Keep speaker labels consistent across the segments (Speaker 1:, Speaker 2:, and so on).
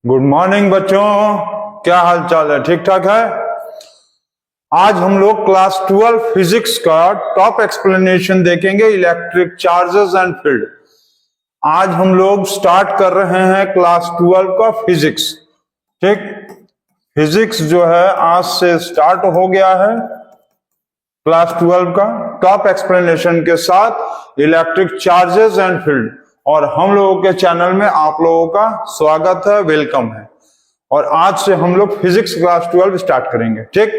Speaker 1: Good morning बच्चों, क्या हाल चाल है? ठीक ठाक है। आज हम लोग क्लास 12 फिजिक्स का टॉप एक्सप्लेनेशन देखेंगे, इलेक्ट्रिक चार्जेस एंड फील्ड। आज हम लोग स्टार्ट कर रहे हैं क्लास 12 का फिजिक्स। ठीक, फिजिक्स जो है आज से स्टार्ट हो गया है क्लास 12 का टॉप एक्सप्लेनेशन के साथ इलेक्ट्रिक चार्जेस एंड फील्ड। और हम लोगों के चैनल में आप लोगों का स्वागत है, वेलकम है। और आज से हम लोग फिजिक्स क्लास 12 स्टार्ट करेंगे। ठीक,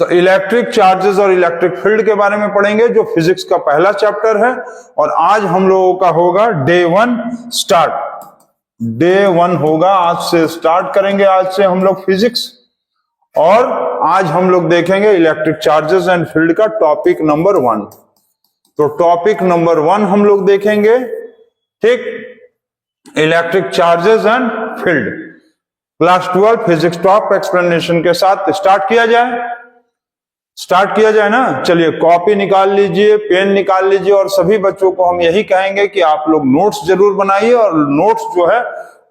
Speaker 1: तो इलेक्ट्रिक चार्जेस और इलेक्ट्रिक फील्ड के बारे में पढ़ेंगे, जो फिजिक्स का पहला चैप्टर है। और आज हम लोगों का होगा डे 1 स्टार्ट। डे 1 होगा, आज से स्टार्ट करेंगे। आज से हम लोग फिजिक्स, और आज हम लोग देखेंगे इलेक्ट्रिक चार्जेस एंड फील्ड का टॉपिक नंबर 1। तो टॉपिक नंबर 1 हम लोग देखेंगे। ठीक, electric charges and field class 12 physics top explanation के साथ स्टार्ट किया जाए ना। चलिए, कॉपी निकाल लीजिए, पेन निकाल लीजिए, और सभी बच्चों को हम यही कहेंगे कि आप लोग नोट्स जरूर बनाइए, और नोट्स जो है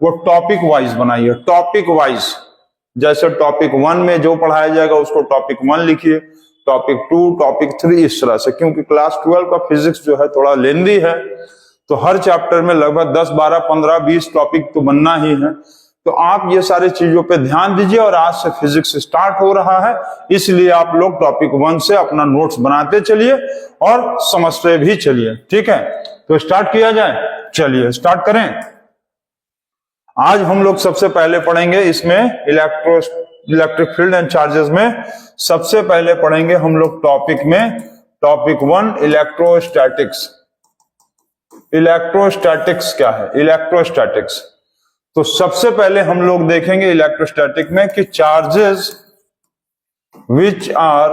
Speaker 1: वो टॉपिक वाइज बनाइए। टॉपिक वाइज, जैसे टॉपिक 1 में जो पढ़ाया जाएगा उसको टॉपिक 1 लिखिए, टॉपिक 2, टॉपिक 3, इस तरह से। क्योंकि क्लास 12 का फिजिक्स जो है थोड़ा लेंदी है, तो हर चैप्टर में लगभग 10, 12, 15, 20 टॉपिक तो बनना ही है। तो आप ये सारी चीजों पे ध्यान दीजिए। और आज से फिजिक्स स्टार्ट हो रहा है, इसलिए आप लोग टॉपिक 1 से अपना नोट्स बनाते चलिए और समझते भी चलिए। ठीक है, तो स्टार्ट किया जाए। चलिए स्टार्ट करें। आज हम लोग सबसे पहले पढ़ेंगे इसमें इलेक्ट्रिक फील्ड एंड चार्जेस में सबसे पहले पढ़ेंगे हम लोग टॉपिक 1 इलेक्ट्रोस्टैटिक्स। इलेक्ट्रोस्टैटिक्स क्या है? इलेक्ट्रोस्टैटिक्स, तो सबसे पहले हम लोग देखेंगे इलेक्ट्रोस्टैटिक में कि charges which are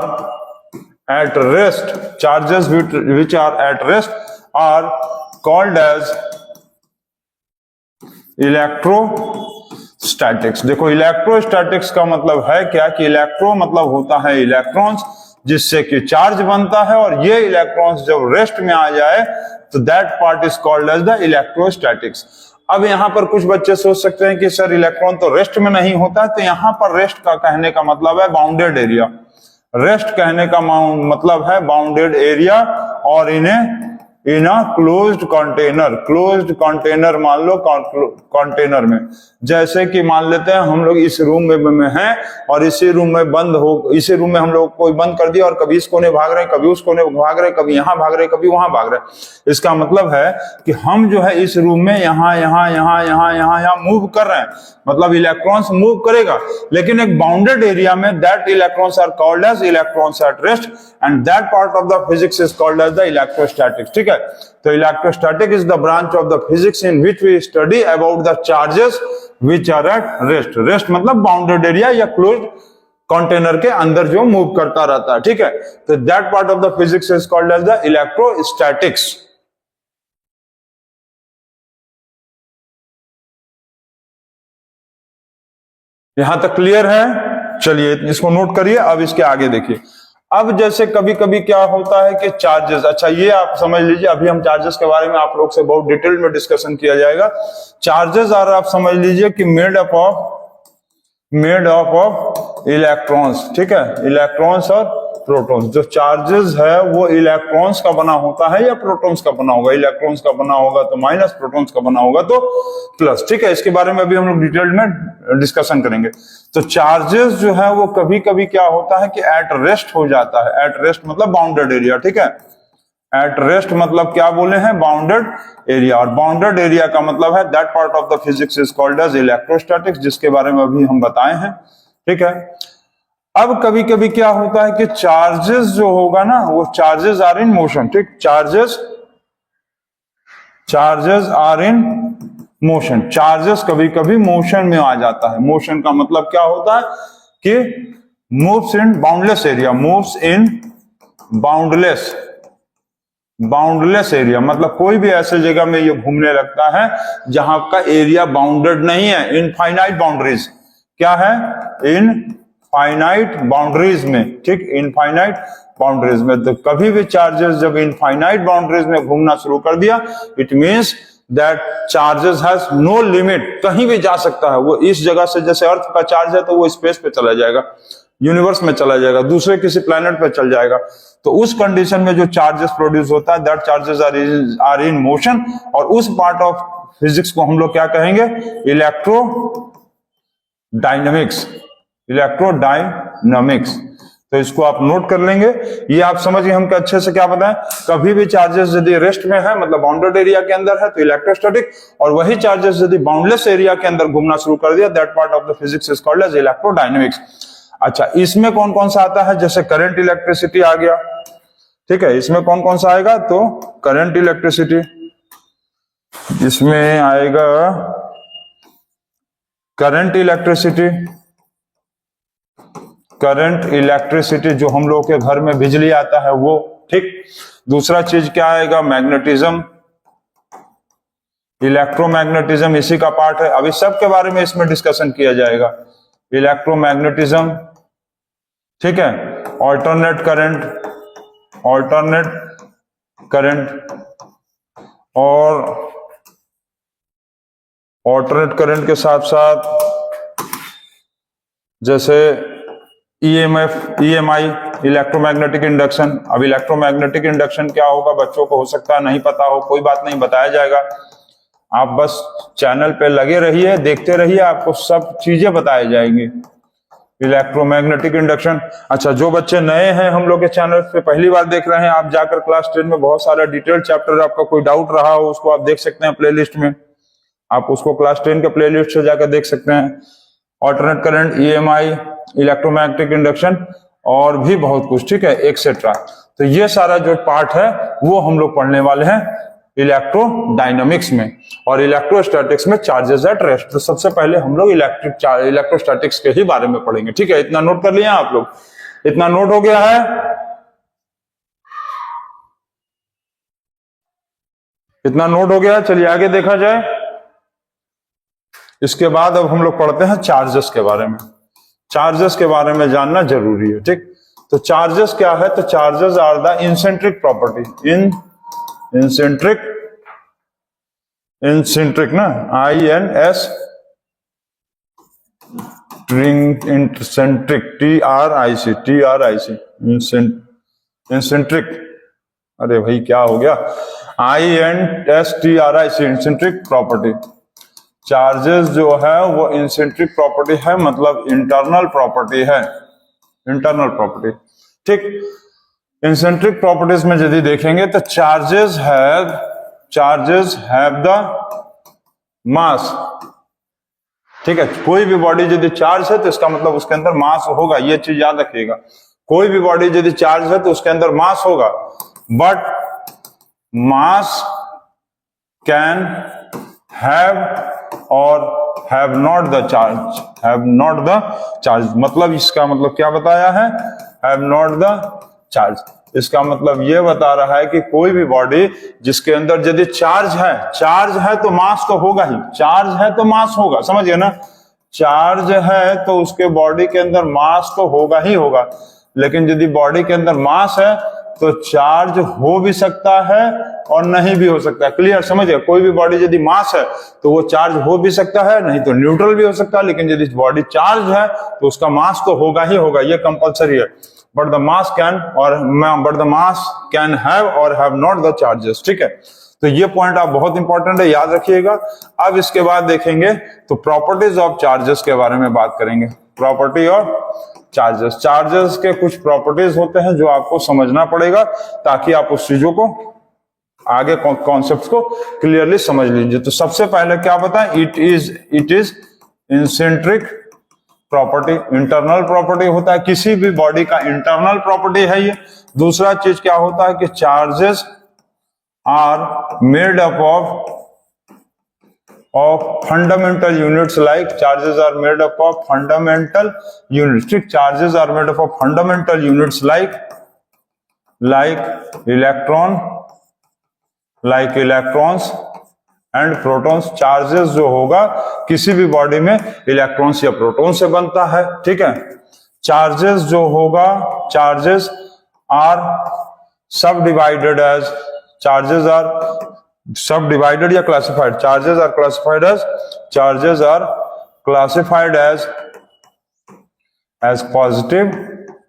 Speaker 1: at rest are called as electrostatics. देखो, इलेक्ट्रोस्टैटिक्स का मतलब है क्या कि इलेक्ट्रो मतलब होता है इलेक्ट्रॉन्स, जिससे कि चार्ज बनता है। और ये इलेक्ट्रॉन्स जब रेस्ट में आ जाए तो that part is called as the electrostatics. अब यहां पर कुछ बच्चे सोच सकते हैं कि सर इलेक्ट्रॉन तो रेस्ट में नहीं होता है। तो यहां पर रेस्ट का कहने का मतलब है बाउंडेड एरिया। रेस्ट कहने का मतलब है बाउंडेड एरिया। और इन्हें इन अ क्लोज्ड कंटेनर मान लो, कंटेनर में। जैसे कि मान लेते हैं हम लोग इस रूम में हैं, और इसी रूम में इसी रूम में हम लोग कोई बंद कर दिया, और कभी इस कोने भाग रहे हैं, कभी उस कोने भाग रहे हैं, कभी यहां भाग रहे हैं, कभी वहां भाग रहे हैं। इसका मतलब है कि हम जो है इस रूम में यहां मूव कर रहे हैं, मतलब इलेक्ट्रॉन्स मूव करेगा। लेकिन एक बाउंडेड एरिया में that electrons are called as electrons at rest, and that part of the physics is called as the electrostatics. ठीक है, तो electrostatic is the branch of the physics in which we study about the charges which are at rest. Rest मतलब bounded area या closed container के अंदर जो move करता रहता है। ठीक है, तो that part of the physics is called as the electrostatics. यहां तक क्लियर है? चलिए इसको नोट करिए। अब इसके आगे देखिए। अब जैसे कभी कभी क्या होता है कि चार्जेस, अच्छा ये आप समझ लीजिए, अभी हम चार्जेस के बारे में आप लोग से बहुत डिटेल में डिस्कशन किया जाएगा। चार्जेस आर, आप समझ लीजिए कि मेड अप ऑफ इलेक्ट्रॉन्स। ठीक है, इलेक्ट्रॉन्स और प्रोटॉन्स। जो चार्जेस है वो इलेक्ट्रॉन्स का बना होता है या प्रोटॉन्स का बना होगा? इलेक्ट्रॉन्स का बना होगा तो माइनस, प्रोटॉन्स का बना होगा तो प्लस। ठीक है, इसके बारे में अभी हम लोग डिटेल में डिस्कशन करेंगे। तो चार्जेस जो है वो कभी कभी क्या होता है कि एट रेस्ट हो जाता है। एट रेस्ट मतलब बाउंडेड एरिया। ठीक है, एट रेस्ट मतलब क्या बोले हैं? Bounded area. और बाउंडेड एरिया का मतलब है that part of the physics is called as electrostatics, जिसके बारे में अभी हम बताए हैं। ठीक है, अब कभी कभी क्या होता है कि चार्जेस जो होगा ना, वो चार्जेस आर इन मोशन। ठीक, charges are in motion. Charges कभी कभी मोशन में आ जाता है। मोशन का मतलब क्या होता है कि moves in boundless area. Moves in boundless area मतलब कोई भी ऐसे जगह में ये घूमने लगता है जहां का एरिया बाउंडेड नहीं है। इनफाइनाइट बाउंड्रीज क्या है? इनफाइनाइट बाउंड्रीज में। ठीक, इनफाइनाइट बाउंड्रीज में। तो कभी भी चार्जेस जब इनफाइनाइट बाउंड्रीज में घूमना शुरू कर दिया, it means that charges has no limit, कहीं भी जा सकता है वो। इस जगह से जैसे अर्थ का चार्ज है तो वो स्पेस पे चला जाएगा, यूनिवर्स में चला जाएगा, दूसरे किसी प्लेनेट पे चल जाएगा। तो उस कंडीशन में जो चार्जेस प्रोड्यूस होता है, that charges are in motion, और उस पार्ट ऑफ फिजिक्स को हम लोग क्या कहेंगे? Electro dynamics. इलेक्ट्रोडायनामिक्स। तो इसको आप नोट कर लेंगे। ये आप समझिए हम अच्छे से क्या बताएं, कभी भी चार्जेस यदि रेस्ट में है मतलब बाउंडेड एरिया के अंदर है तो इलेक्ट्रोस्टैटिक, और वही चार्जेस यदि बाउंडलेस एरिया के अंदर घूमना शुरू कर दिया, that part of the physics is called as electrodynamics. अच्छा, इसमें कौन कौन सा आता है? जैसे करंट इलेक्ट्रिसिटी आ गया, ठीक है। इसमें कौन कौन सा आएगा? तो करंट इलेक्ट्रिसिटी, इसमें आएगा करंट इलेक्ट्रिसिटी। करंट इलेक्ट्रिसिटी जो हम लोग के घर में बिजली आता है वो, ठीक। दूसरा चीज क्या आएगा? मैग्नेटिज्म, इलेक्ट्रोमैग्नेटिज्म इसी का पार्ट है। अभी सब के बारे में इसमें डिस्कशन किया जाएगा। इलेक्ट्रोमैग्नेटिज्म, ठीक है। ऑल्टरनेट करंट और ऑल्टरनेट करंट के साथ साथ जैसे EMI, इलेक्ट्रोमैग्नेटिक इंडक्शन। अब इलेक्ट्रोमैग्नेटिक इंडक्शन क्या होगा बच्चों को हो सकता है नहीं पता हो, कोई बात नहीं, बताया जाएगा। आप बस चैनल पे लगे रहिए, देखते रहिए, आपको सब चीजें बताई जाएंगी। Electromagnetic induction. अच्छा, जो बच्चे नए हैं हम लोग के चैनल पे पहली बार देख रहे हैं, आप जाकर क्लास 10 में बहुत सारा डिटेल चैप्टर, आपका कोई डाउट रहा हो उसको आप देख सकते हैं प्लेलिस्ट में। आप उसको क्लास 10 के प्लेलिस्ट से जाकर देख सकते हैं। Alternate current, EMI, electromagnetic induction और भी बहुत कुछ, ठीक है, एक्सेट्रा। तो ये सारा जो पार्ट है वो हम लोग पढ़ने वाले हैं इलेक्ट्रोडायनामिक्स में। और इलेक्ट्रोस्टैटिक्स में चार्जेस एट रेस्ट। तो सबसे पहले हम लोग इलेक्ट्रोस्टैटिक्स के ही बारे में पढ़ेंगे, ठीक है। इतना नोट कर लिया आप लोग? इतना नोट हो गया है? इतना नोट हो गया? चलिए आगे देखा जाए। इसके बाद अब हम लोग पढ़ते हैं चार्जेस के बारे में। चार्जेस के बारे में जानना जरूरी है, ठीक। तो चार्जेस क्या है? तो चार्जेस आर द इंसेंट्रिक प्रॉपर्टी, इंसेंट्रिक ना, INS इंसेंट्रिक, TRIC इंसेंट्रिक। अरे भाई क्या हो गया? INSTRIC इंसेंट्रिक property. चार्जेस जो है वो इंसेंट्रिक प्रॉपर्टी है, मतलब इंटरनल प्रॉपर्टी है, इंटरनल प्रॉपर्टी, ठीक। इंसेंट्रिक प्रॉपर्टीज में यदि देखेंगे तो चार्जेस हैव द मास, ठीक है। कोई भी बॉडी यदि चार्ज है तो इसका मतलब उसके अंदर मास होगा, ये चीज याद रखिएगा। कोई भी बॉडी यदि चार्ज है तो उसके अंदर मास होगा, बट मास कैन हैव और हैव नॉट द चार्ज, मतलब इसका मतलब क्या बताया है? Have not the charge. इसका मतलब ये बता रहा है कि कोई भी बॉडी जिसके अंदर यदि चार्ज है तो मास तो होगा ही, चार्ज है तो मास होगा, समझिए ना। चार्ज है तो उसके बॉडी के अंदर मास तो होगा ही होगा, लेकिन यदि बॉडी के अंदर मास है तो चार्ज हो भी सकता है और नहीं भी हो सकता है। क्लियर? समझिए, कोई भी बॉडी यदि मास है तो वो चार्ज हो भी सकता है, नहीं तो न्यूट्रल भी हो सकता है, लेकिन यदि बॉडी चार्ज है तो उसका मास तो होगा ही होगा, ये कंपलसरी है। But the mass can have और हैव नॉट द चार्जेस, ठीक है। तो ये पॉइंट आप बहुत इंपॉर्टेंट है, याद रखिएगा। अब इसके बाद देखेंगे तो प्रॉपर्टीज ऑफ चार्जेस के बारे में बात करेंगे। प्रॉपर्टी ऑफ चार्जेस के कुछ प्रॉपर्टीज होते हैं जो आपको समझना पड़ेगा ताकि आप उस चीजों को आगे कॉन्सेप्ट्स को क्लियरली समझ लीजिए। तो सबसे पहले क्या बताएं? इट इज इंसेंट्रिक प्रॉपर्टी, इंटरनल प्रॉपर्टी होता है, किसी भी बॉडी का इंटरनल प्रॉपर्टी है ये। दूसरा चीज क्या होता है कि charges are made up of fundamental units, like charges are made up of fundamental units, ठीक। charges are made up of fundamental units like electrons and protons। charges जो होगा किसी भी बॉडी में इलेक्ट्रॉन्स या प्रोटॉन से बनता है, ठीक है। चार्जेस जो होगा, charges are subdivided as, charges are subdivided या classified, charges are classified as positive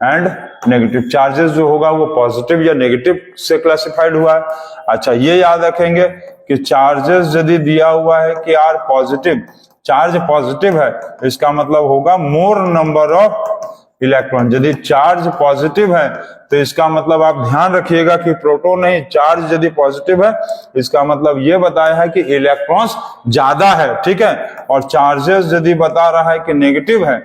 Speaker 1: and negative. Charges जो होगा वो पॉजिटिव या नेगेटिव से क्लासिफाइड हुआ है। अच्छा, ये याद रखेंगे कि चार्जेस यदि दिया हुआ है कि आर पॉजिटिव, चार्ज पॉजिटिव है, इसका मतलब होगा मोर नंबर ऑफ इलेक्ट्रॉन। यदि चार्ज पॉजिटिव है तो इसका मतलब आप ध्यान रखिएगा कि प्रोटॉन नहीं, चार्ज यदि पॉजिटिव है इसका मतलब ये बताया है कि इलेक्ट्रॉन्स ज्यादा है, ठीक है। और चार्जेस यदि बता रहा है कि नेगेटिव है,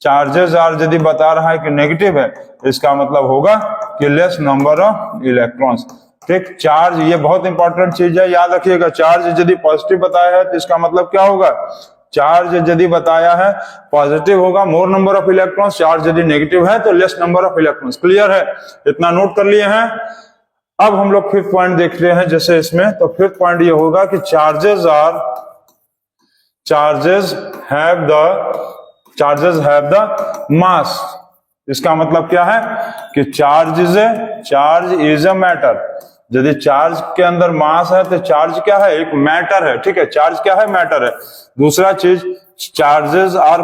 Speaker 1: चार्जेस आर यदि बता रहा है कि नेगेटिव है, इसका मतलब होगा कि लेस नंबर ऑफ इलेक्ट्रॉन्स, ठीक। चार्ज ये बहुत इंपॉर्टेंट चीज है, याद रखिएगा। चार्ज यदि पॉजिटिव बताया है तो इसका मतलब क्या होगा, चार्ज यदि बताया है पॉजिटिव होगा मोर नंबर ऑफ इलेक्ट्रॉन्स, चार्ज यदि नेगेटिव है तो less number of electrons. Clear है, इतना नोट कर लिए हैं। अब हम लोग फिफ्थ पॉइंट देख रहे हैं जैसे इसमें, तो फिफ्थ पॉइंट ये होगा कि चार्जेस हैव द मास। इसका मतलब क्या है कि चार्ज इज अ मैटर। यदि चार्ज के अंदर मास है तो चार्ज क्या है, एक मैटर है, ठीक है। चार्ज क्या है, मैटर है। दूसरा चीज, चार्जेस आर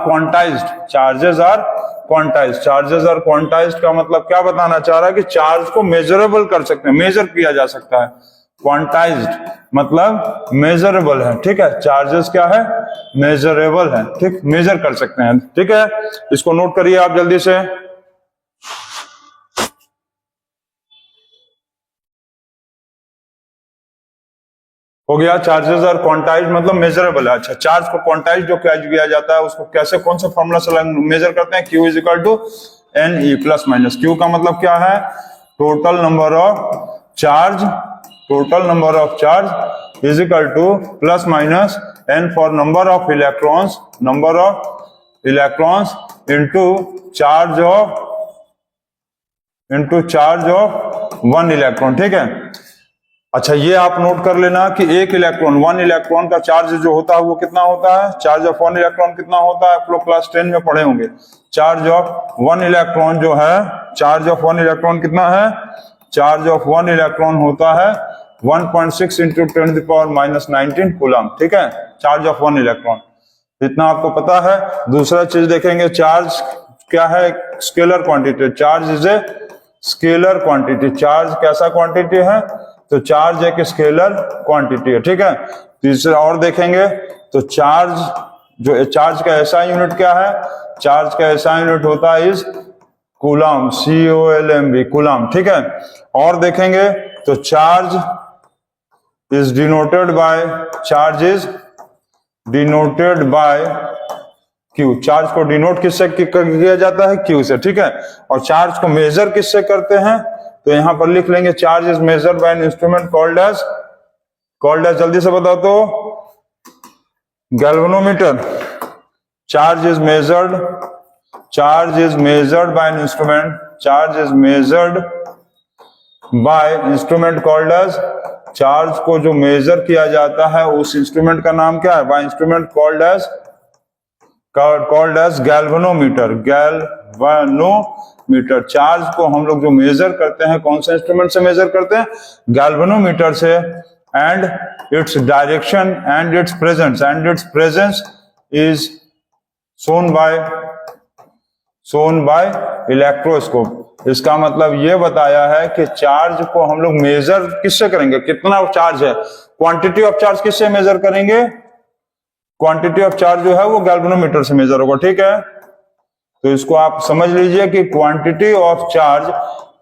Speaker 1: क्वांटाइज्ड का मतलब क्या बताना चाह रहा है कि चार्ज को मेजरेबल कर सकते हैं, मेजर किया जा सकता है। क्वांटाइज्ड मतलब मेजरेबल है, ठीक है। चार्जेस क्या है, मेजरेबल है, ठीक, मेजर कर सकते हैं, ठीक है। इसको नोट करिए आप जल्दी से। हो गया, चार्जेस आर क्वांटाइज्ड मतलब मेजरेबल है। अच्छा, चार्ज को क्वांटाइज जो किया जाता है उसको कैसे, कौन से फॉर्मूला से मेजर करते हैं, Q is equal to NE plus minus. Q का मतलब क्या है, total number of charge is equal to plus minus N for number of electrons into charge of one electron, ठीक है। अच्छा, ये आप नोट कर लेना कि एक इलेक्ट्रॉन, वन इलेक्ट्रॉन का चार्ज जो होता है वो कितना होता है, चार्ज ऑफ वन इलेक्ट्रॉन कितना होता है, आप लोग क्लास 10 में पढ़े होंगे। चार्ज ऑफ वन इलेक्ट्रॉन जो है, चार्ज ऑफ वन इलेक्ट्रॉन कितना है, चार्ज ऑफ वन इलेक्ट्रॉन होता है 1.6 इंटू 10⁻⁻19 कूलम, ठीक है, चार्ज ऑफ वन इलेक्ट्रॉन। इतना आपको पता है। दूसरा चीज देखेंगे, चार्ज क्या है, scalar quantity. Charge is a scalar quantity. Charge कैसा क्वांटिटी है, तो चार्ज एक स्केलर क्वांटिटी है, ठीक है। तीसरा और देखेंगे तो चार्ज का ऐसा यूनिट क्या है, चार्ज का ऐसा यूनिट होता है इज कूलम, COLMB, कूलम, ठीक है। और देखेंगे तो charge is denoted by Q। Charge को डिनोट किससे किया जाता है, Q से, ठीक है। और चार्ज को मेजर किससे करते हैं, तो यहां पर लिख लेंगे, charge is measured by an instrument called as, जल्दी से बताओ तो, galvanometer. Charge is measured by an instrument called as, charge को जो मेजर किया जाता है उस इंस्ट्रूमेंट का नाम क्या है, by instrument called as galvanometer. Charge को हम लोग जो मेजर करते हैं कौन से इंस्ट्रूमेंट से मेजर करते हैं, गैल्वेनोमीटर से। And its direction and it's presence is shown by electroscope. इसका मतलब ये बताया है कि चार्ज को हम लोग मेजर किससे करेंगे, कितना चार्ज है, क्वांटिटी ऑफ चार्ज किससे मेजर करेंगे, क्वांटिटी ऑफ चार्ज जो है वो गैल्वेनोमीटर से मेजर होगा, ठीक है। तो इसको आप समझ लीजिए कि क्वांटिटी ऑफ चार्ज,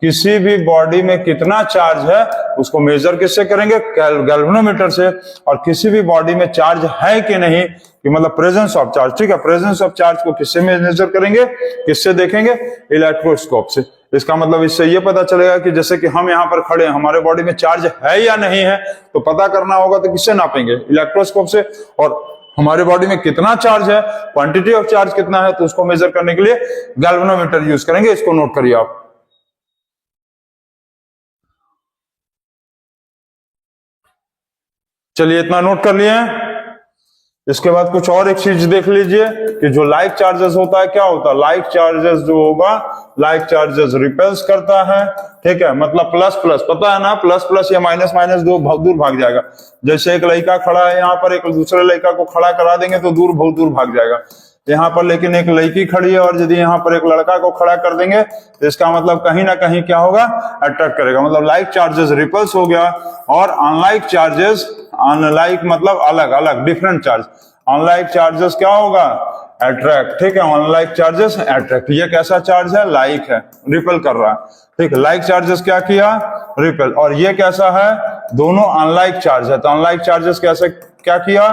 Speaker 1: किसी भी बॉडी में कितना चार्ज है उसको मेजर किससे करेंगे, गैल्वेनोमीटर से। और किसी भी बॉडी में चार्ज है कि नहीं, कि मतलब प्रेजेंस ऑफ चार्ज, ठीक है, प्रेजेंस ऑफ चार्ज को किससे मेजर करेंगे, किससे देखेंगे, इलेक्ट्रोस्कोप से। इसका मतलब इससे ये पता चलेगा कि जैसे कि हम यहाँ पर खड़े हैं, हमारे बॉडी में चार्ज है या नहीं है, तो पता करना होगा तो किससे नापेंगे, इलेक्ट्रोस्कोप से। और हमारे बॉडी में कितना चार्ज है, क्वांटिटी ऑफ चार्ज कितना है, तो उसको मेजर करने के लिए गैल्वेनोमीटर यूज करेंगे। इसको नोट करिए आप। चलिए, इतना नोट कर लिए। इसके बाद कुछ और एक चीज देख लीजिए कि जो लाइक चार्जेस होता है क्या होता है, लाइक चार्जेस जो होगा, लाइक चार्जेस रिपेल्स करता है, ठीक है, मतलब प्लस प्लस, पता है ना, प्लस प्लस या माइनस माइनस दूर भाग जाएगा। जैसे एक लड़का खड़ा है यहाँ पर, एक दूसरे लड़का को खड़ा करा देंगे तो बहुत दूर भाग जाएगा यहाँ पर, लेकिन एक लड़की खड़ी है और यदि यहाँ पर एक लड़का को खड़ा कर देंगे तो इसका मतलब कहीं ना कहीं क्या होगा, अट्रैक्ट करेगा। मतलब लाइक चार्जेस रिपल्स हो गया, और अनलाइक चार्जेस, अनलाइक मतलब अलग अलग, डिफरेंट चार्ज, अनलाइक चार्जेस क्या होगा, अट्रैक्ट, ठीक है, अनलाइक चार्जेस अट्रैक्ट। ये कैसा चार्ज है, लाइक है, रिपेल कर रहा है, ठीक है, लाइक चार्जेस क्या किया, रिपेल, और ये कैसा है, दोनों अनलाइक चार्ज है, तो अनलाइक चार्जेस कैसे क्या किया,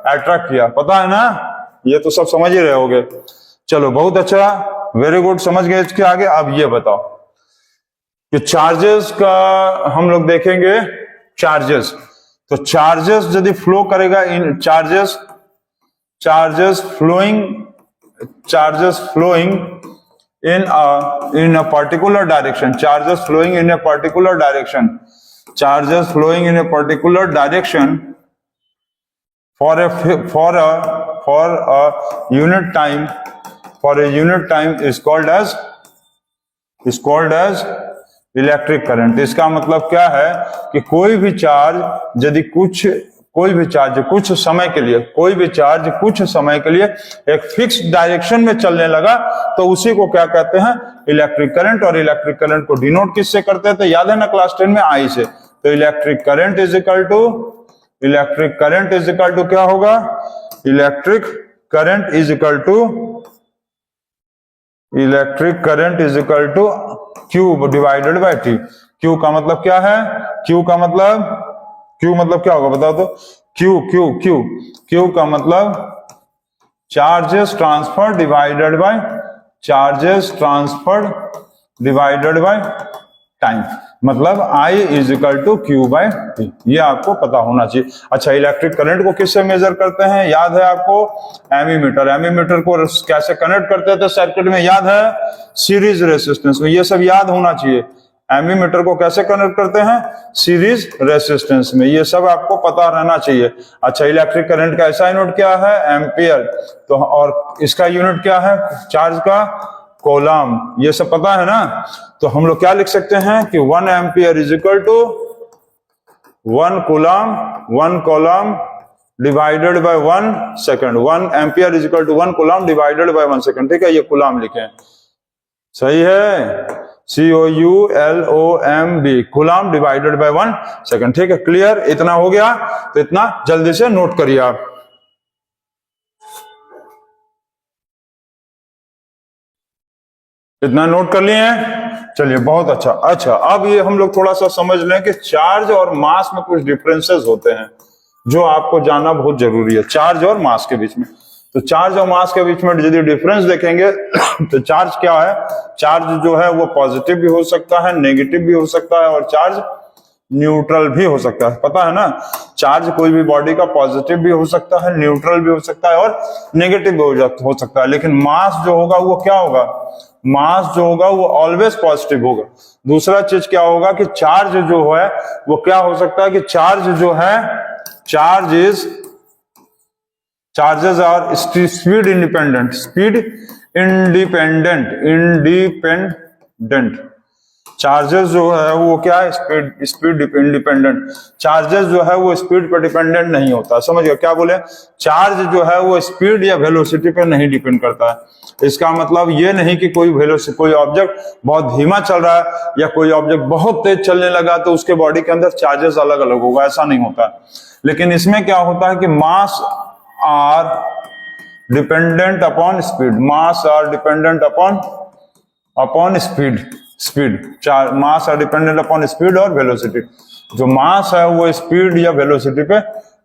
Speaker 1: अट्रैक्ट किया, पता है ना, ये तो सब समझ ही रहे होगे। चलो बहुत अच्छा, वेरी गुड, समझ गए इसके आगे। अब ये बताओ कि चार्जेस का हम लोग देखेंगे, चार्जेस, तो चार्जेस यदि फ्लो करेगा इन charges, charges flowing in a particular direction, charges flowing in a particular direction, charges flowing in a particular direction for a unit time, is called as electric current. इसका मतलब क्या है कि कोई भी चार्ज यदि कोई भी चार्ज कुछ समय के लिए एक फिक्स डायरेक्शन में चलने लगा तो उसी को क्या कहते हैं, इलेक्ट्रिक करंट। और इलेक्ट्रिक करंट को डिनोट किससे करते थे, याद है ना क्लास 10 में, आई से। तो electric current is equal to क्या होगा, electric current is equal to Q divided by T। Q का मतलब क्या है, Q मतलब क्या होगा बताओ तो, Q का मतलब charges transfer divided by time, मतलब I is equal to Q by T। ये आपको पता होना चाहिए। अच्छा, इलेक्ट्रिक करंट को किससे मेजर करते हैं, याद है आपको, एमीमीटर को कैसे कनेक्ट करते थे सर्किट में, याद है, सीरीज रेसिस्टेंस में। ये सब याद होना चाहिए, एमीमीटर को कैसे कनेक्ट करते हैं, सीरीज रेसिस्टेंस में, ये सब आपको पता रहना चाहिए। अच्छा, इलेक्ट्रिक करंट का ऐसा यूनिट क्या है, एम्पियर, तो और इसका यूनिट क्या है, चार्ज का, कोलम, ये सब पता है ना। तो हम लोग क्या लिख सकते हैं कि 1 ampere is equal to 1 coulomb divided by 1 second. 1 ampere is equal to 1 coulomb divided by 1 second, ठीक है, ये कूलम लिखे, सही है, COULOMB, coulomb divided by 1 second, ठीक है, क्लियर, इतना हो गया, तो इतना जल्दी से नोट करिए आप। इतना नोट कर लिए हैं, चलिए बहुत अच्छा। अच्छा, अब ये हम लोग थोड़ा सा समझ लें कि चार्ज और मास में कुछ डिफरेंसेस होते हैं जो आपको जानना बहुत जरूरी है, चार्ज और मास के बीच में। तो चार्ज और मास के बीच में यदि डिफरेंस देखेंगे तो चार्ज क्या है, चार्ज जो है वो पॉजिटिव भी हो सकता है, नेगेटिव भी हो सकता है, और चार्ज न्यूट्रल भी हो सकता है, पता है ना। चार्ज कोई भी बॉडी का पॉजिटिव भी हो सकता है, न्यूट्रल भी हो सकता है, और नेगेटिव भी हो सकता है। लेकिन मास जो होगा वो क्या होगा, मास जो होगा वो ऑलवेज पॉजिटिव होगा। दूसरा चीज क्या होगा कि चार्ज जो है वो क्या हो सकता है कि चार्ज जो है, charges are speed independent, charges जो है वो क्या है, स्पीड इंडिपेंडेंट। चार्जेस जो है वो स्पीड पर डिपेंडेंट नहीं होता, समझ गए क्या बोले, चार्ज जो है वो स्पीड या वेलोसिटी पर नहीं डिपेंड करता है। इसका मतलब ये नहीं कि कोई ऑब्जेक्ट बहुत धीमा चल रहा है या कोई ऑब्जेक्ट बहुत तेज चलने लगा तो उसके बॉडी के अंदर चार्जेस अलग अलग होगा, ऐसा नहीं होता। लेकिन इसमें क्या होता है कि mass are dependent upon speed, mass are dependent upon speed, mass are dependent upon speed और वेलोसिटी। जो मास है वो स्पीड या वेलोसिटी पे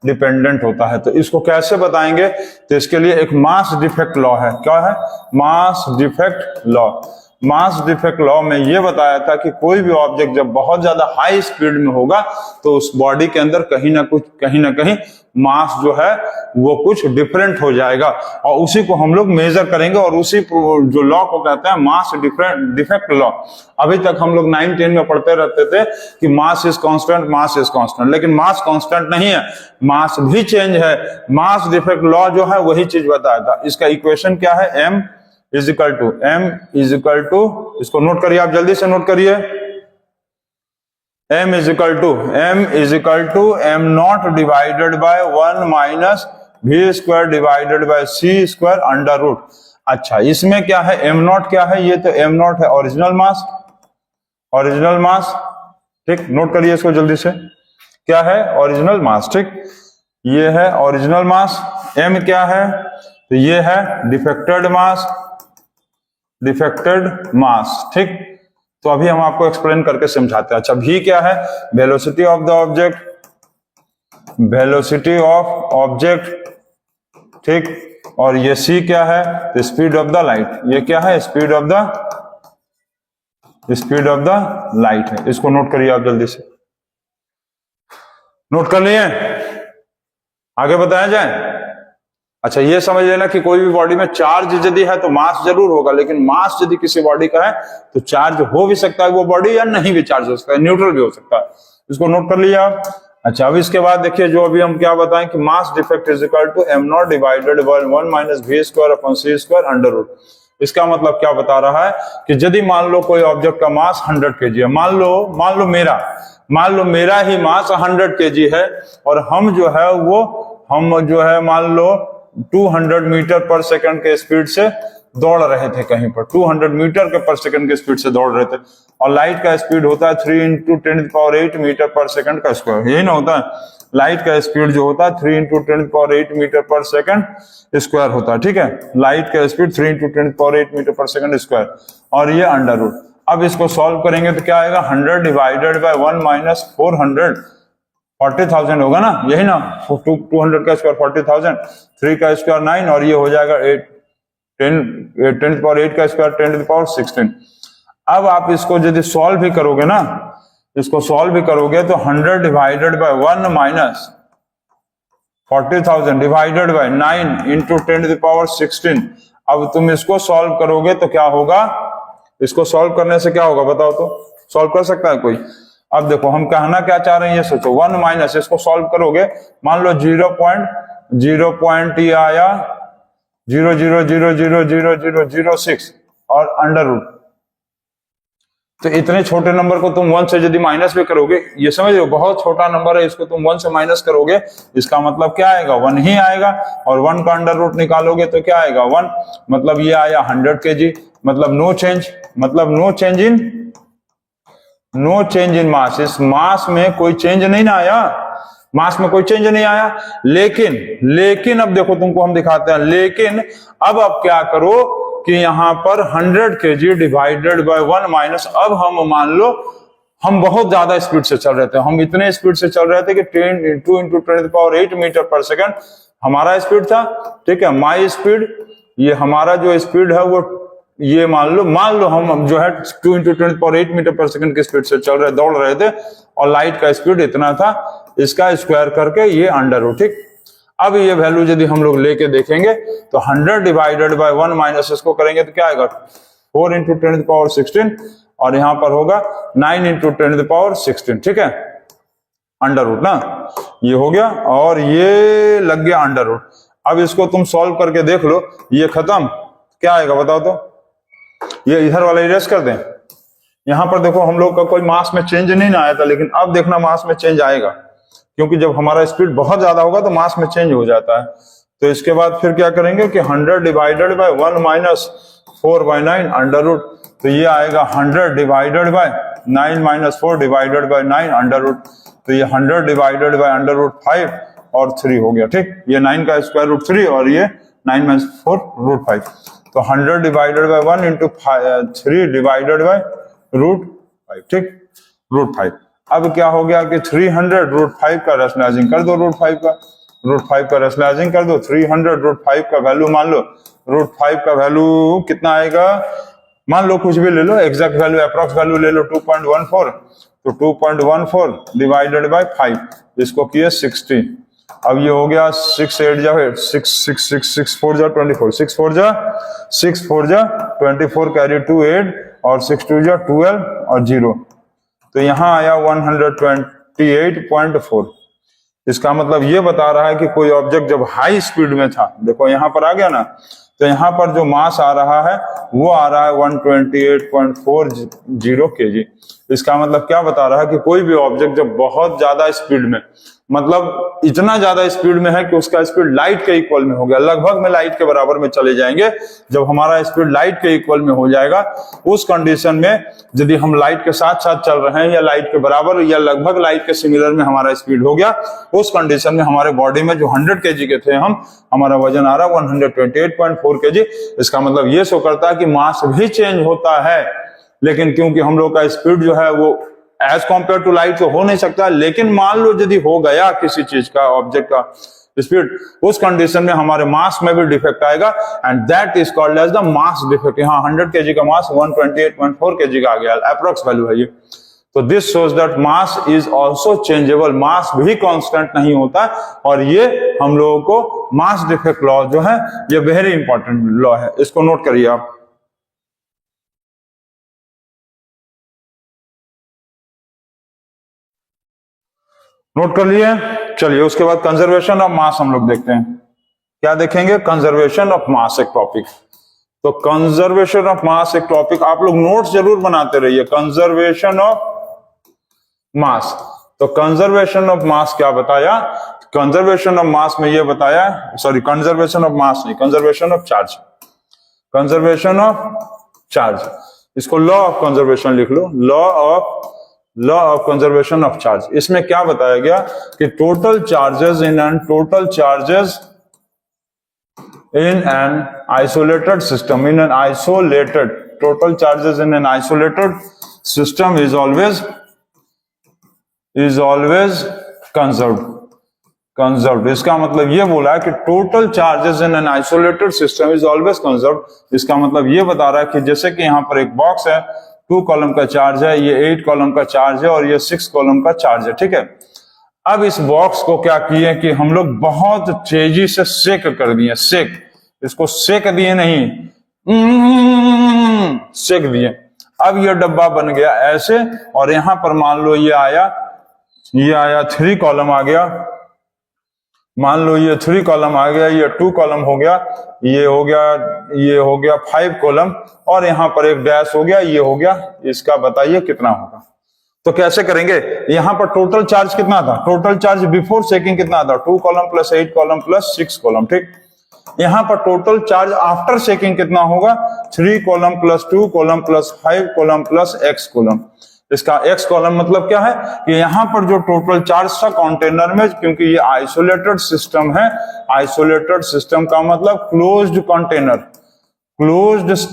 Speaker 1: डिपेंडेंट होता है। तो इसको कैसे बताएंगे, तो इसके लिए एक मास डिफेक्ट लॉ है, क्या है, mass defect law. Mass defect law में ये बताया था कि कोई भी ऑब्जेक्ट जब बहुत ज्यादा हाई स्पीड में होगा तो उस बॉडी के अंदर कहीं ना कहीं मास जो है वो कुछ डिफरेंट हो जाएगा, और उसी को हम लोग मेजर करेंगे और उसी जो लॉ को कहते हैं मास डिफेक्ट लॉ। अभी तक हम लोग 9-10 में पढ़ते रहते थे कि मास इज कांस्टेंट, लेकिन मास कांस्टेंट नहीं है, मास भी चेंज है। मास डिफेक्ट लॉ जो है वही चीज बताया था। इसका इक्वेशन क्या है, m इज इक्वल टू, इसको नोट करिए, आप जल्दी से नोट करिए, m is equal to m not divided by 1 minus v square divided by c square under root. अच्छा, इसमें क्या है, m नॉट क्या है, ये तो m नॉट है ओरिजिनल मास, ठीक, नोट करिए इसको जल्दी से, क्या है, ओरिजिनल मास, ठीक, ये है ओरिजिनल मास। m क्या है, तो ये है डिफेक्टेड मास, ठीक। तो अभी हम आपको एक्सप्लेन करके समझाते हैं। अच्छा, v क्या है, वेलोसिटी ऑफ द ऑब्जेक्ट, ठीक, और ये c क्या है, तो स्पीड ऑफ द लाइट, ये क्या है, स्पीड ऑफ द लाइट है। इसको नोट करिए आप जल्दी से, नोट कर लिए, आगे बताया जाए। अच्छा, ये समझ लेना कि कोई भी बॉडी में चार्ज यदि है तो मास जरूर होगा, लेकिन मास यदि किसी बॉडी का है तो चार्ज हो भी सकता है वो बॉडी, या नहीं भी चार्ज हो सकता है, न्यूट्रल भी हो सकता है। इसको नोट कर लिया आप। अच्छा, अब इसके बाद देखिए, जो अभी हम क्या बताएं कि mass defect is equal to m not divided by 1 minus v square upon c square under root. इसका मतलब क्या बता रहा है कि यदि मान लो कोई ऑब्जेक्ट का मास 100 kg है, मान लो मेरा ही मास 100 kg है, और हम जो है मान लो 200 मीटर पर सेकंड के स्पीड से दौड़ रहे थे कहीं पर, 200 मीटर के पर सेकंड के स्पीड से दौड़ रहे थे, और लाइट का स्पीड होता है 3 × 10⁸ मीटर पर सेकंड का स्क्वायर, यही ना होता है। लाइट का स्पीड जो होता है 3 × 10⁸ मीटर पर सेकंड स्क्वायर होता है, ठीक है, लाइट का स्पीड 3 × 10⁸ मीटर पर सेकंड स्क्वायर, और ये अंडर रूट। अब इसको सॉल्व करेंगे तो क्या आएगा, 100 डिवाइडेड बाय 1 माइनस 400, 40,000 होगा ना, यही ना, 200 का स्क्वायर 40,000, 3 का स्क्वायर 9, और ये हो जाएगा 10⁸ का स्क्वायर 10⁻16। अब आप इसको यदि सॉल्व भी करोगे ना, इसको सॉल्व भी करोगे तो 100 divided by 1 minus 40,000 divided by 9 into 10⁻16। अब तुम इसको सॉल्व करोगे तो क्या होगा, इसको सॉल्व करने से क्या होगा बताओ तो, सॉल्व कर सकता है कोई? अब देखो हम कहना क्या चाह रहे हैं ये सोचो, 1 माइनस, इसको सॉल्व करोगे, मान लो 0.0 ये आया 0.0000006 और अंडर रूट। तो इतने छोटे नंबर को तुम 1 से यदि माइनस भी करोगे, ये समझ लो बहुत छोटा नंबर है, इसको तुम 1 से माइनस करोगे, इसका मतलब क्या आएगा, 1 ही आएगा, और 1 का अंडर रूट निकालोगे तो क्या आएगा, 1, मतलब ये आया 100 kg, मतलब नो चेंज इन मास। इस मास में कोई चेंज नहीं ना आया, मास में कोई चेंज नहीं आया, लेकिन अब देखो तुमको हम दिखाते हैं, लेकिन अब आप क्या करो कि यहां पर 100 kg डिवाइडेड बाय 1 माइनस, अब हम मान लो हम बहुत ज्यादा स्पीड से चल रहे थे, हम इतने स्पीड से चल रहे थे कि 2 × 10⁸ मीटर पर सेकंड हमारा स्पीड था, ठीक है, माई स्पीड, ये हमारा जो स्पीड है वो ये मान लो हम जो है 2 × 10⁸ मीटर पर सेकंड की स्पीड से दौड़ रहे थे, और लाइट का स्पीड इतना था, इसका स्क्वायर करके ये अंडर रूट, ठीक। अब ये वैल्यू यदि हम लोग लेके देखेंगे तो 100 डिवाइडेड बाय 1 माइनस इसको करेंगे तो क्या आएगा, 4 × 10⁻16, और यहां पर होगा 9 × 10⁻16, ठीक है, अंडर रूट ना, ये हो गया, और ये लग गया अंडर रूट। अब इसको तुम सॉल्व करके देख लो, ये खत्म, क्या आएगा बताओ तो, ये इधर वाला इरेज कर दें, यहां पर देखो हम लोग का कोई मास में चेंज नहीं ना आया था, लेकिन अब देखना मास में चेंज आएगा, क्योंकि जब हमारा स्पीड बहुत ज्यादा होगा तो मास में चेंज हो जाता है। तो इसके बाद फिर क्या करेंगे कि 100 divided by 1 minus 4/9 under root, तो ये आएगा 100 divided by 9 minus 4 divided by 9 under root, तो ये 100 डिवाइडेड बाय अंडर रूट 5 और 3 हो गया, ठीक, ये 9 का स्क्वायर रूट 3 और ये 9 माइनस 4 रूट 5, तो 100 divided by 1 into 3 divided by root 5, ठीक, रूट 5। अब क्या हो गया कि 300 रूट 5 का रैशनलाइजिंग कर दो, रूट 5 का रैशनलाइजिंग कर दो, 300 रूट 5 का वैल्यू मान लो, रूट 5 का वैल्यू कितना आएगा, मान लो कुछ भी ले लो, एग्जैक्ट वैल्यू अप्रॉक्स वैल्यू ले लो 2.14, तो 2.14 डिवाइडेड बाय 5, इसको किए 60। अब ये हो गया 6 8 जा 6 6 6 6 4 जा 24, 6 4 जा 24 कैरी 2 8 और 6 2 जा 12 और 0, तो यहाँ आया 128.4। इसका मतलब ये बता रहा है कि कोई ऑब्जेक्ट जब हाई स्पीड में था, देखो यहाँ पर आ गया ना, तो यहाँ पर जो मास आ रहा है वो आ रहा है 128.40 kg। इसका मतलब क्या बता रहा है कि कोई भी ऑब्जेक्ट जब बहुत ज्यादा स्पीड में, मतलब इतना ज्यादा स्पीड में है कि उसका स्पीड लाइट के इक्वल में हो गया, लगभग में लाइट के बराबर में चले जाएंगे। जब हमारा स्पीड लाइट के इक्वल में हो जाएगा, उस कंडीशन में यदि हम लाइट के साथ साथ चल रहे हैं या लाइट के बराबर या लगभग लाइट के सिमिलर में हमारा स्पीड हो गया, उस कंडीशन में हमारे बॉडी में जो 100 kg के थे हमारा वजन आ रहा है 128.4 kg। इसका मतलब ये शो करता है कि मास भी चेंज होता है, लेकिन क्योंकि हम लोग का स्पीड जो है वो एज कॉम्पेयर टू लाइट तो हो नहीं सकता, लेकिन मान लो यदि हो गया किसी चीज का, ऑब्जेक्ट का स्पीड, उस कंडीशन में हमारे मास में भी डिफेक्ट आएगा, and that is called as the mass defect. यहाँ 100 kg का मास 128.4 kg का आ गया, अप्रोक्स वैल्यू है ये। तो this shows that mass is also changeable, mass भी कांस्टेंट नहीं होता, और ये हम लोगों को मास डिफेक्ट लॉ जो है ये वेरी इंपॉर्टेंट लॉ है, इसको नोट करिए आप। नोट कर लिए। चलिए उसके बाद कंजर्वेशन ऑफ मास हम लोग देखते हैं, क्या देखेंगे, कंजर्वेशन ऑफ मास एक टॉपिक। तो कंजर्वेशन ऑफ मास एक टॉपिक, आप लोग नोट्स जरूर बनाते रहिए। कंजर्वेशन ऑफ मास, तो कंजर्वेशन ऑफ मास क्या बताया, कंजर्वेशन ऑफ मास में ये बताया, सॉरी कंजर्वेशन ऑफ मास नहीं, conservation of charge, conservation of charge, इसको लॉ ऑफ कंजर्वेशन लिख लो, law of conservation of charge. इसमें क्या बताया गया कि total charges in an isolated system, in an isolated, total charges in an isolated system is always conserved. इसका मतलब ये बोला है कि total charges in an isolated system is always conserved. इसका मतलब ये बता रहा है कि जैसे कि यहाँ पर एक बॉक्स है, 2 कॉलम का चार्ज है, ये 8 कॉलम का चार्ज है और ये 6 कॉलम का चार्ज है, ठीक है। अब इस बॉक्स को क्या किए कि हम लोग बहुत तेजी से सेक कर दिए, इसको सेक दिए नहीं, सेक दिए। अब ये डब्बा बन गया ऐसे, और यहां पर मान लो ये आया 3 कॉलम आ गया, मान लो ये 3 कॉलम आ गया, ये 2 कॉलम हो गया, ये हो गया 5 कॉलम, और यहां पर एक डैश हो गया, ये हो गया। इसका बताइए कितना होगा। तो कैसे करेंगे, यहां पर टोटल चार्ज कितना था, टोटल चार्ज बिफोर सेकिंग कितना था, 2 column plus 8 column plus 6 column, ठीक। यहां पर टोटल चार्ज आफ्टर सेकिंग कितना होगा, 3 column plus 2 column plus 5 column plus x column. इसका x कॉलम मतलब क्या है कि यहां पर जो टोटल चार्ज था कंटेनर में, क्योंकि ये आइसोलेटेड सिस्टम है, आइसोलेटेड सिस्टम का मतलब क्लोज्ड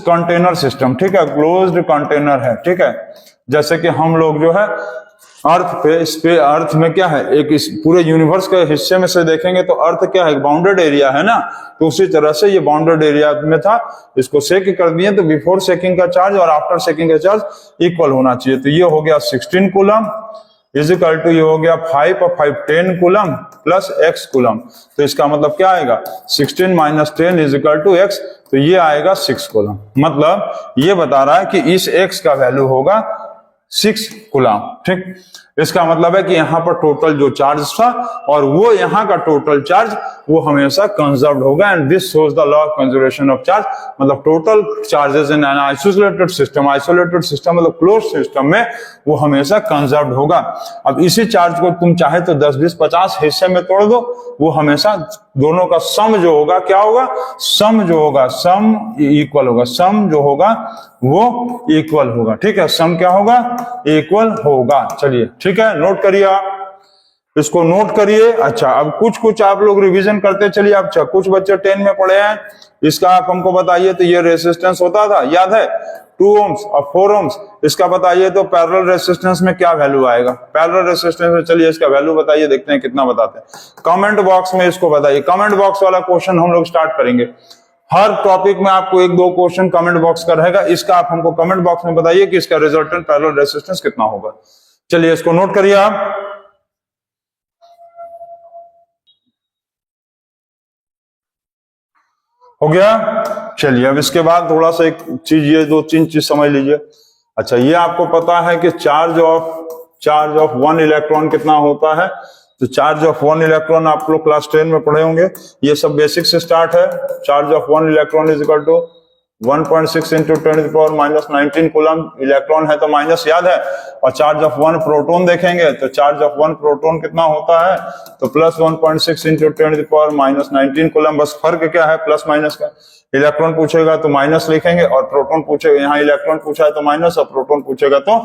Speaker 1: कंटेनर सिस्टम, ठीक है, क्लोज्ड कंटेनर है, ठीक है। जैसे कि हम लोग जो है अर्थ पे, इस पे अर्थ में क्या है, एक इस पूरे यूनिवर्स के हिस्से में से देखेंगे तो अर्थ क्या है, बाउंडेड एरिया है ना, तो उसी तरह से ये बाउंडेड एरिया में था, इसको सेक कर दिए, तो बिफोर सेकिंग का चार्ज और आफ्टर सेकिंग का चार्ज इक्वल होना चाहिए। तो ये हो गया 16 कूलम इज इक्वल टू, ये हो गया 5 और 5 10 कूलम प्लस x कूलम। तो इसका मतलब क्या आएगा, 16 minus 10 is equal to x, तो ये आएगा 6 कूलम। मतलब ये बता रहा है कि इस x का वैल्यू होगा 6 कूलम, ठीक। इसका मतलब है कि यहाँ पर टोटल जो चार्ज था और वो यहाँ का टोटल चार्ज वो हमेशा कंजर्व्ड होगा, and this shows the law of conservation of charge. मतलब total charges in an isolated system मतलब क्लोज सिस्टम में वो हमेशा कंजर्व्ड होगा। अब इसी चार्ज को तुम चाहे तो 10 20 50 हिस्से में तोड़ दो, वो हमेशा दोनों का सम जो होगा क्या होगा, सम इक्वल होगा, सम जो होगा वो इक्वल होगा, ठीक है, सम क्या होगा, इक्वल होगा। चलिए ठीक है, नोट करिए आप, इसको नोट करिए। अच्छा, अब कुछ आप लोग रिवीजन करते चलिए। अच्छा, कुछ बच्चे 10 में पढ़े हैं, इसका आप हमको बताइए। तो ये रेसिस्टेंस होता था, याद है, 2 ohms और 4 ohms। इसका बताइए तो पैरेलल रेसिस्टेंस में क्या वैल्यू आएगा, पैरेलल रेसिस्टेंस में चलिए इसका वैल्यू बताइए, देखते हैं कितना बताते हैं। कमेंट बॉक्स में इसको बताइए, कमेंट बॉक्स वाला क्वेश्चन हम लोग स्टार्ट करेंगे। हर टॉपिक में आपको 1-2 क्वेश्चन कमेंट बॉक्स का रहेगा, इसका आप हमको कमेंट बॉक्स में बताइए कि इसका रिजल्टेंट पैरेलल रेजिस्टेंस कितना होगा। चलिए इसको नोट करिए आप। हो गया। चलिए अब इसके बाद थोड़ा सा एक चीज, ये 2-3 चीज समझ लीजिए। अच्छा, ये आपको पता है कि चार्ज ऑफ 1 इलेक्ट्रॉन कितना होता है। तो चार्ज ऑफ 1 इलेक्ट्रॉन आप लोग क्लास 10 में पढ़े होंगे, ये सब बेसिक से स्टार्ट है। Charge of 1 electron is equal to 1.6 into 10⁻⁻19 coulomb. Electron है तो माइनस याद है। और चार्ज ऑफ 1 प्रोटॉन देखेंगे तो चार्ज ऑफ 1 प्रोटॉन कितना होता है, तो प्लस 1.6 इंटू 10⁻⁻19 कूलम। बस फर्क क्या है प्लस माइनस का। इलेक्ट्रॉन पूछेगा तो माइनस लिखेंगे, और प्रोटॉन पूछेगा, यहाँ इलेक्ट्रॉन पूछा है तो माइनस, और प्रोटॉन पूछेगा तो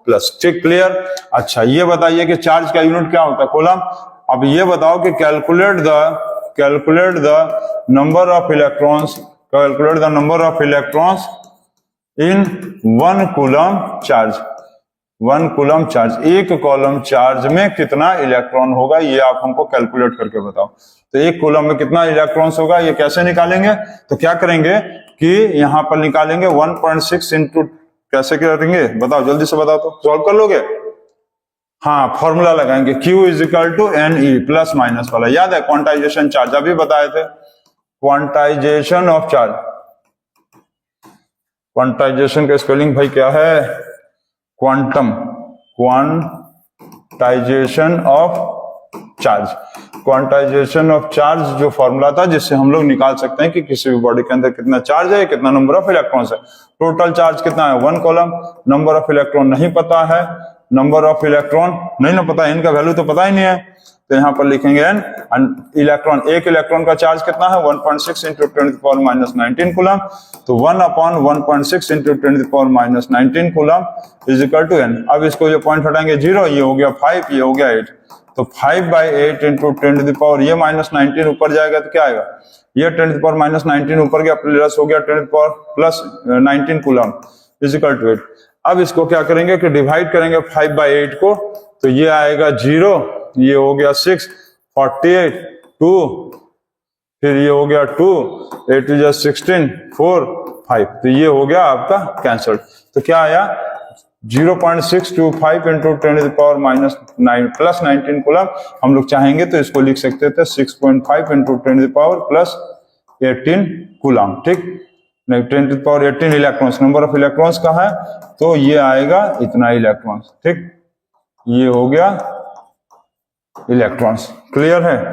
Speaker 1: प्लस। ठीक, क्लियर। अच्छा, ये बताइए कि चार्ज का यूनिट क्या होता है, कूलम। अब ये बताओ कि calculate the number of electrons in 1 coulomb charge. 1 coulomb charge, 1 coulomb charge में कितना इलेक्ट्रॉन होगा, ये आप हमको कैलकुलेट करके बताओ। तो 1 कूलम में कितना इलेक्ट्रॉन्स होगा, ये कैसे निकालेंगे। तो क्या करेंगे कि यहां पर निकालेंगे 1.6 इंटू, कैसे करेंगे बताओ, जल्दी से बताओ। तो सॉल्व कर लोगे। हाँ, फॉर्मूला लगाएंगे, Q is equal to NE, plus minus वाला याद है। क्वांटाइजेशन चार्ज अभी बताए थे, क्वांटाइजेशन ऑफ चार्ज। क्वांटाइजेशन का स्पेलिंग भाई क्या है, quantum, quantization of charge. Quantization of charge जो फॉर्मूला था जिससे हम लोग निकाल सकते हैं कि किसी भी बॉडी के अंदर कितना चार्ज है, कितना नंबर ऑफ इलेक्ट्रॉन्स है। टोटल चार्ज कितना है 1 कॉलम, नंबर ऑफ इलेक्ट्रॉन नहीं पता है, नंबर ऑफ इलेक्ट्रॉन नहीं ना पता, इनका वैल्यू तो पता ही नहीं है, तो यहां पर लिखेंगे n। इलेक्ट्रॉन, 1 इलेक्ट्रॉन का चार्ज कितना है 1.6 इंटू 10⁻⁻19 कूलम। तो 1/1.6 into 10⁻⁻19 coulomb is equal to n। अब इसको ये पॉइंट हटाएंगे 0, ये हो गया 5, ये हो गया 8। तो 5/8 इंटू 10⁻, ये -19 ऊपर जाएगा तो क्या आएगा, ये 10⁻⁻19 ऊपर गया, प्लस हो गया 10⁻+19 कूलम इज इक्वल टू 8। अब इसको क्या करेंगे कि डिवाइड करेंगे 5/8 को, तो ये आएगा 0, ये हो गया 6, 48, 2, फिर ये हो गया 2, 8 × 16, 4, 5। तो ये हो गया आपका कैंसल। तो क्या आया 0.625 इंटू 10⁻�9 प्लस 19 कूलम। हम लोग चाहेंगे तो इसको लिख सकते थे 6.5 इंटू 10⁻+18 कूलम। ठीक, नहीं 10⁻18 इलेक्ट्रॉन्स, नंबर ऑफ इलेक्ट्रॉन्स का है तो ये आएगा इतना इलेक्ट्रॉन्स। ठीक, ये हो गया इलेक्ट्रॉन्स। क्लियर है,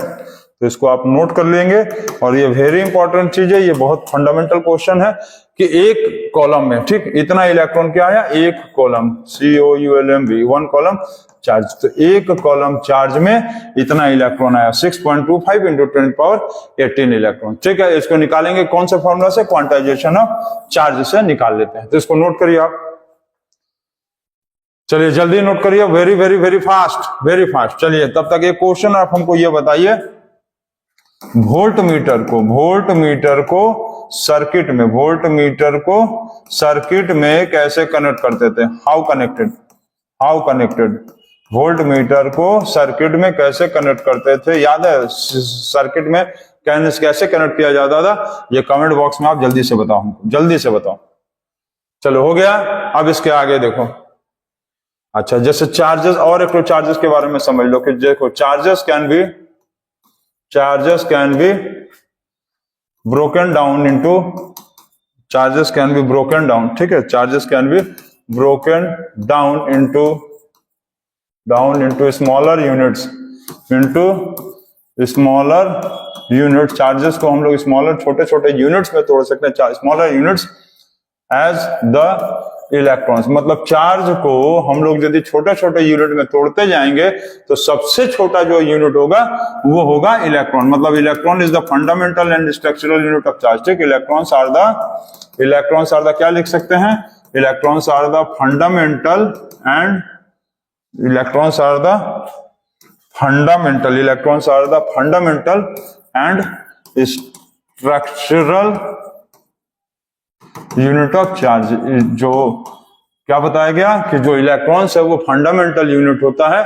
Speaker 1: तो इसको आप नोट कर लेंगे। और ये वेरी इंपॉर्टेंट चीज है, ये बहुत फंडामेंटल क्वेश्चन है कि एक कॉलम में, ठीक, इतना इलेक्ट्रॉन क्या आया, एक कॉलम, COULMB, 1 कॉलम चार्ज। तो एक कॉलम चार्ज में इतना इलेक्ट्रॉन आया, 6.25 इंटू 10⁻18 इलेक्ट्रॉन। ठीक है, इसको निकालेंगे कौन से फॉर्मूला से, क्वांटाइजेशन ऑफ चार्ज से निकाल लेते हैं। तो इसको नोट करिए आप। चलिए जल्दी नोट करिए, very very very fast, very fast. चलिए तब तक एक क्वेश्चन आप हमको ये बताइए, वोल्ट मीटर को सर्किट में कैसे कनेक्ट करते थे, हाउ कनेक्टेड। वोल्ट मीटर को सर्किट में कैसे कनेक्ट करते थे, याद है सर्किट में कैसे कनेक्ट किया जाता था, ये कमेंट बॉक्स में आप जल्दी से बताओ हमको, जल्दी से बताओ। चलो हो गया। अब इसके आगे देखो, अच्छा जैसे चार्जेस, और एक चार्जेस के बारे में समझ लो कि देखो charges can be broken down into, ठीक है, charges can be broken down into smaller units, charges को हम लोग स्मॉलर, छोटे यूनिट्स में तोड़ सकते हैं, smaller units as the electrons. मतलब चार्ज को हम लोग यदि छोटे यूनिट में तोड़ते जाएंगे तो सबसे छोटा जो यूनिट होगा वो होगा इलेक्ट्रॉन। मतलब electron is the fundamental and structural unit of charge. ठीक, इलेक्ट्रॉन्स आर द क्या लिख सकते हैं, electrons are the fundamental and structural unit of charge. जो क्या बताया गया कि जो इलेक्ट्रॉन्स है वो फंडामेंटल यूनिट होता है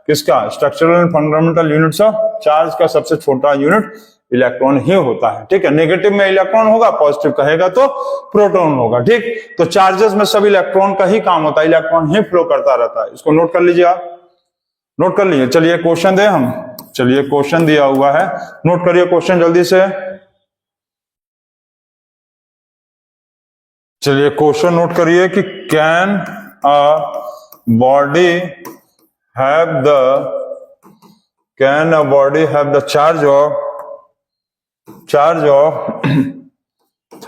Speaker 1: किसका, structural and fundamental units of charge का सबसे छोटा यूनिट इलेक्ट्रॉन ही होता है, ठीक है। नेगेटिव में इलेक्ट्रॉन होगा, पॉजिटिव कहेगा तो प्रोटॉन होगा, ठीक। तो चार्जेस में सब इलेक्ट्रॉन का ही काम होता है, इलेक्ट्रॉन ही फ्लो करता रहता है। इसको नोट कर लीजिए, आप नोट कर लीजिए। चलिए क्वेश्चन दे हम, चलिए क्वेश्चन दिया हुआ है, नोट करिए क्वेश्चन जल्दी से। चलिए क्वेश्चन नोट करिए कि can a body have the charge of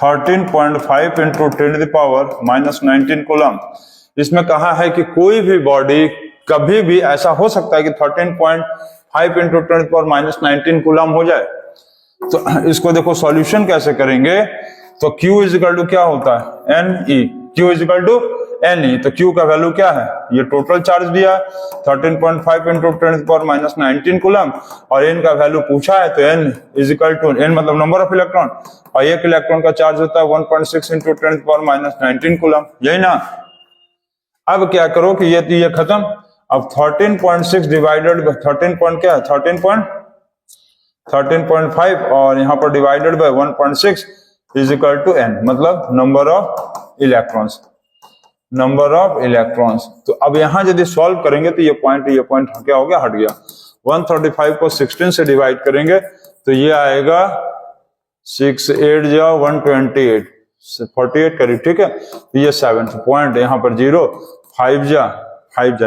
Speaker 1: 13.5 into 10⁻⁻19 coulomb. इसमें कहा है कि कोई भी बॉडी कभी भी ऐसा हो सकता है कि 13.5 इंटू 10⁻⁻19 कूलम हो जाए। तो इसको देखो सॉल्यूशन कैसे करेंगे, तो Q इजिकल टू क्या होता है, NE, Q is equal to NE। तो Q का वैल्यू क्या है, ये टोटल चार्ज दिया 13.5 इंटू 10⁻⁻19 कूलम, और N का वैल्यू पूछा है, तो N इजिकल टू, N मतलब नंबर ऑफ इलेक्ट्रॉन, और एक इलेक्ट्रॉन का चार्ज होता है 1.6 इंटू 10⁻⁻19 कूलम, यही ना। अब क्या करो कि ये खत्म, अब 13.6 डिवाइडेड बाय 13.5 और यहाँ पर divided by 1.6 is equal to N, मतलब नंबर ऑफ इलेक्ट्रॉन्स। तो अब यहां यदि सॉल्व करेंगे तो ये पॉइंट क्या हो गया, हट गया। 135 को 16 से डिवाइड करेंगे तो ये आएगा 6 8 जा 128 48 करीब, ठीक है। तो ये 7 पॉइंट यहाँ पर 0, 5 जा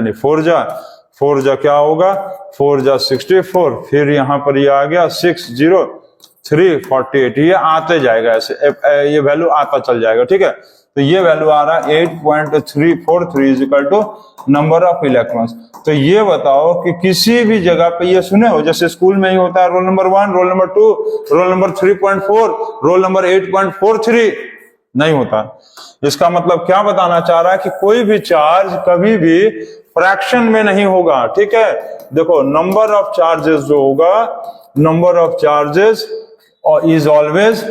Speaker 1: नहीं 4 जा क्या होगा, 4 जा 64, फिर यहाँ पर ये आ गया 6 0 3 48, ये आते जाएगा ऐसे, ये वैल्यू आता चल जाएगा, ठीक है। तो ये वैल्यू आ रहा है 8.343 is equal to number of electrons. तो ये बताओ कि किसी भी जगह पे ये सुने हो, जैसे स्कूल में ही होता है roll number 1, roll number 2, roll number 3.4, roll number 8.43, नहीं होता। इसका मतलब क्या बताना चाह रहा है कि कोई भी चार्ज कभी भी फ्रैक्शन में नहीं होगा, ठीक है। देखो नंबर ऑफ चार्जेस जो होगा, number of charges is always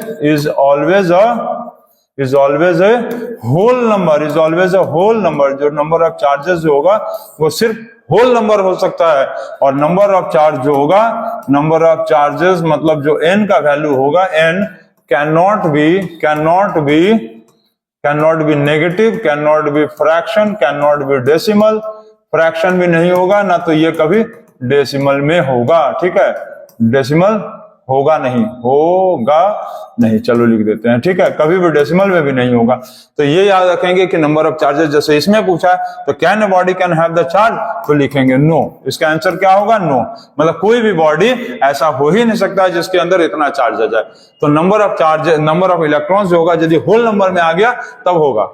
Speaker 1: a whole number, जो नंबर ऑफ चार्जेस जो होगा वो सिर्फ होल नंबर हो सकता है, और नंबर ऑफ चार्ज जो होगा, नंबर ऑफ चार्जेस मतलब जो n का वैल्यू होगा, n cannot be negative, cannot be fraction, cannot be decimal, fraction भी नहीं होगा ना, तो ये कभी डेसिमल में होगा, ठीक है। डेसिमल होगा नहीं, चलो लिख देते हैं, ठीक है। कभी भी डेसिमल में भी नहीं होगा। तो ये याद रखेंगे कि नंबर ऑफ चार्जेस, जैसे इसमें पूछा है तो can a body can have the charge, तो लिखेंगे नो। इसका आंसर क्या होगा, नो। मतलब कोई भी बॉडी ऐसा हो ही नहीं सकता जिसके अंदर इतना चार्ज आ जाए। तो नंबर ऑफ इलेक्ट्रॉन्स जो होगा यदि होल नंबर में आ गया तब होगा।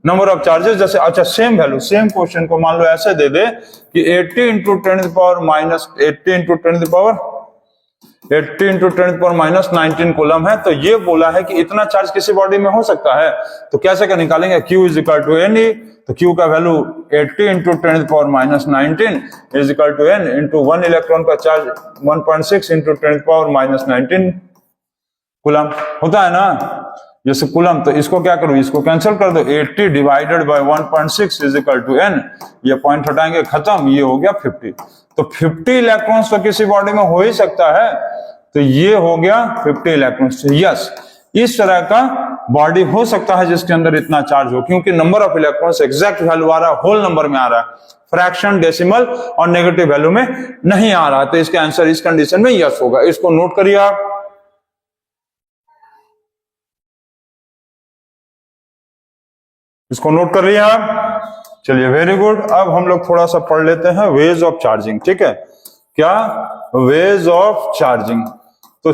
Speaker 1: नंबर ऑफ चार्जेस जैसे, अच्छा सेम वैल्यू, सेम क्वेश्चन को मान लो ऐसे दे दे कि 80 इंटू 10⁻⁻19 कूलम है, तो ये बोला है कि इतना चार्ज किसी बॉडी में हो सकता है। तो कैसे क्या निकालेंगे, Q is equal to NE, तो Q का value 80 into 10⁻⁻19 is equal to N into 1 electron का चार्ज 1.6 इंटू 10⁻⁻19 कूलम होता है ना, जैसे कूलम। तो इसको क्या करूं, इसको कैंसिल कर दो, 80 divided by 1.6 is equal to N, ये पॉइंट हटाएंगे, खत्म, ये हो गया 50। तो 50 इलेक्ट्रॉन्स तो किसी बॉडी में हो ही सकता है, तो ये हो गया 50 इलेक्ट्रॉन्स। यस, इस तरह का बॉडी हो सकता है जिसके अंदर इतना चार्ज हो, क्योंकि number of electrons exact value आ रहा है, होल नंबर में आ रहा है, फ्रैक्शन, डेसिमल और नेगेटिव वैल्यू में नहीं आ रहा। तो इसका आंसर इस कंडीशन में यस होगा। इसको नोट करिए आप, इसको नोट कर लिया आप। चलिए वेरी गुड। अब हम लोग थोड़ा सा पढ़ लेते हैं वेज ऑफ चार्जिंग, ठीक है। क्या, वेज ऑफ चार्जिंग। तो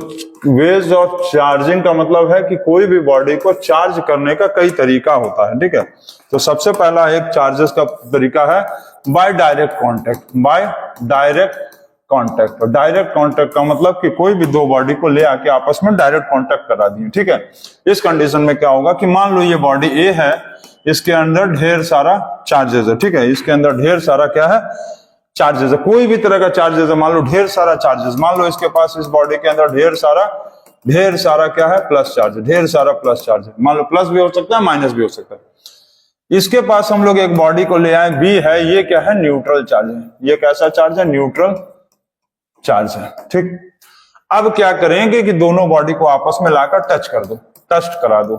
Speaker 1: वेज ऑफ चार्जिंग का मतलब है कि कोई भी बॉडी को चार्ज करने का कई तरीका होता है, ठीक है। तो सबसे पहला एक चार्जेस का तरीका है by direct contact. By direct contact, और डायरेक्ट कांटेक्ट का मतलब कि कोई भी दो बॉडी को ले आके आपस में डायरेक्ट कांटेक्ट करा दिए, ठीक है। इस कंडीशन में क्या होगा कि मान लो ये बॉडी ए है, इसके अंदर ढेर सारा चार्जेस है, ठीक है। इसके अंदर ढेर सारा क्या है, चार्जेस है, कोई भी तरह का चार्जेस है। मान लो ढेर सारा चार्जेस, मान लो इसके पास इस बॉडी के अंदर ढेर सारा क्या है, प्लस चार्ज, ढेर सारा प्लस चार्ज है। मान लो प्लस भी हो सकता है, माइनस भी हो सकता है। इसके पास हम लोग एक बॉडी को ले आए, बी है, ये क्या है, न्यूट्रल चार्ज है। ये कैसा चार्ज है, न्यूट्रल चार्ज है, ठीक। अब क्या करेंगे कि दोनों बॉडी को आपस में लाकर टच कर दो, टच करा दो,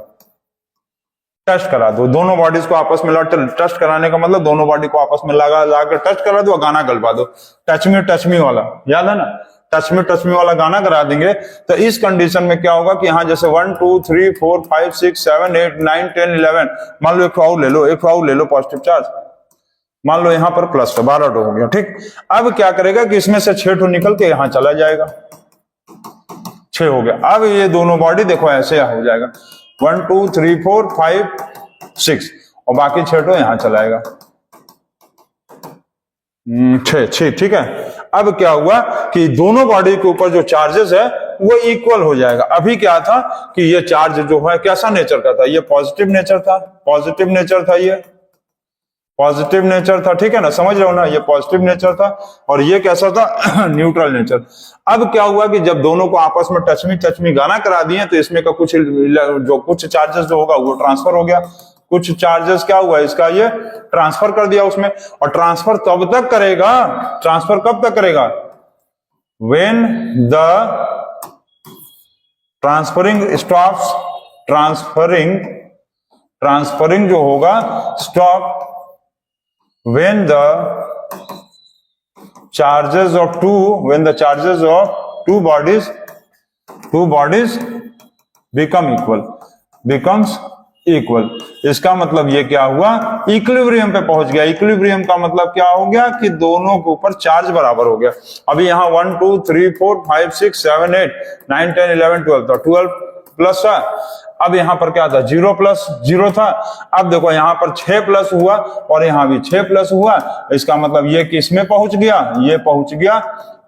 Speaker 1: टच करा दो। दोनों बॉडीज को आपस में टच कराने का मतलब दोनों बॉडी को आपस में लाकर टच करा दो और गाना गलवा दो। टच मी वाला याद है ना, टच मी वाला गाना करा देंगे। तो इस कंडीशन में क्या होगा कि यहाँ जैसे 1 2 3 4 5 6 7 8 9 10 11, मान लो एक और ले लो, एक और ले लो पॉजिटिव चार्ज, मान लो यहाँ पर प्लस 12 हो गया, ठीक। अब क्या करेगा कि इसमें से 6 निकल के यहाँ चला जाएगा, 6 हो गया। अब ये दोनों बॉडी देखो ऐसे हो जाएगा 1 2 3 4 5 6 और बाकी 6 यहाँ चलाएगा 6, ठीक है। अब क्या हुआ कि दोनों बॉडी के ऊपर जो चार्जेस है वो इक्वल हो जाएगा। अभी क्या था कि ये चार्ज जो है कैसा नेचर का था, ये पॉजिटिव नेचर था, पॉजिटिव नेचर था, ये पॉजिटिव नेचर था, ठीक है ना, समझ रहे हो ना, ये पॉजिटिव नेचर था और ये कैसा था न्यूट्रल नेचर। अब क्या हुआ कि जब दोनों को आपस में टच मी गाना करा दिए तो इसमें का कुछ चार्जेस जो होगा वो ट्रांसफर हो गया, कुछ चार्जेस क्या हुआ इसका ये ट्रांसफर कर दिया उसमें। और ट्रांसफर तब तक करेगा, ट्रांसफर कब तक करेगा, when the transferring stops, transferring जो होगा stop when the charges of two bodies becomes equal। इसका मतलब ये क्या हुआ, इक्विलिब्रियम पे पहुंच गया। इक्विलिब्रियम का मतलब क्या हो गया कि दोनों के ऊपर चार्ज बराबर हो गया। अभी यहाँ 1 2 3 4 5 6 7 8 9 10 11 12 था, 12 प्लस था। अब यहाँ पर क्या था, 0 प्लस 0 था। अब देखो यहाँ पर 6 प्लस हुआ और यहाँ भी 6 प्लस हुआ। इसका मतलब ये किस में पहुंच गया, ये पहुंच गया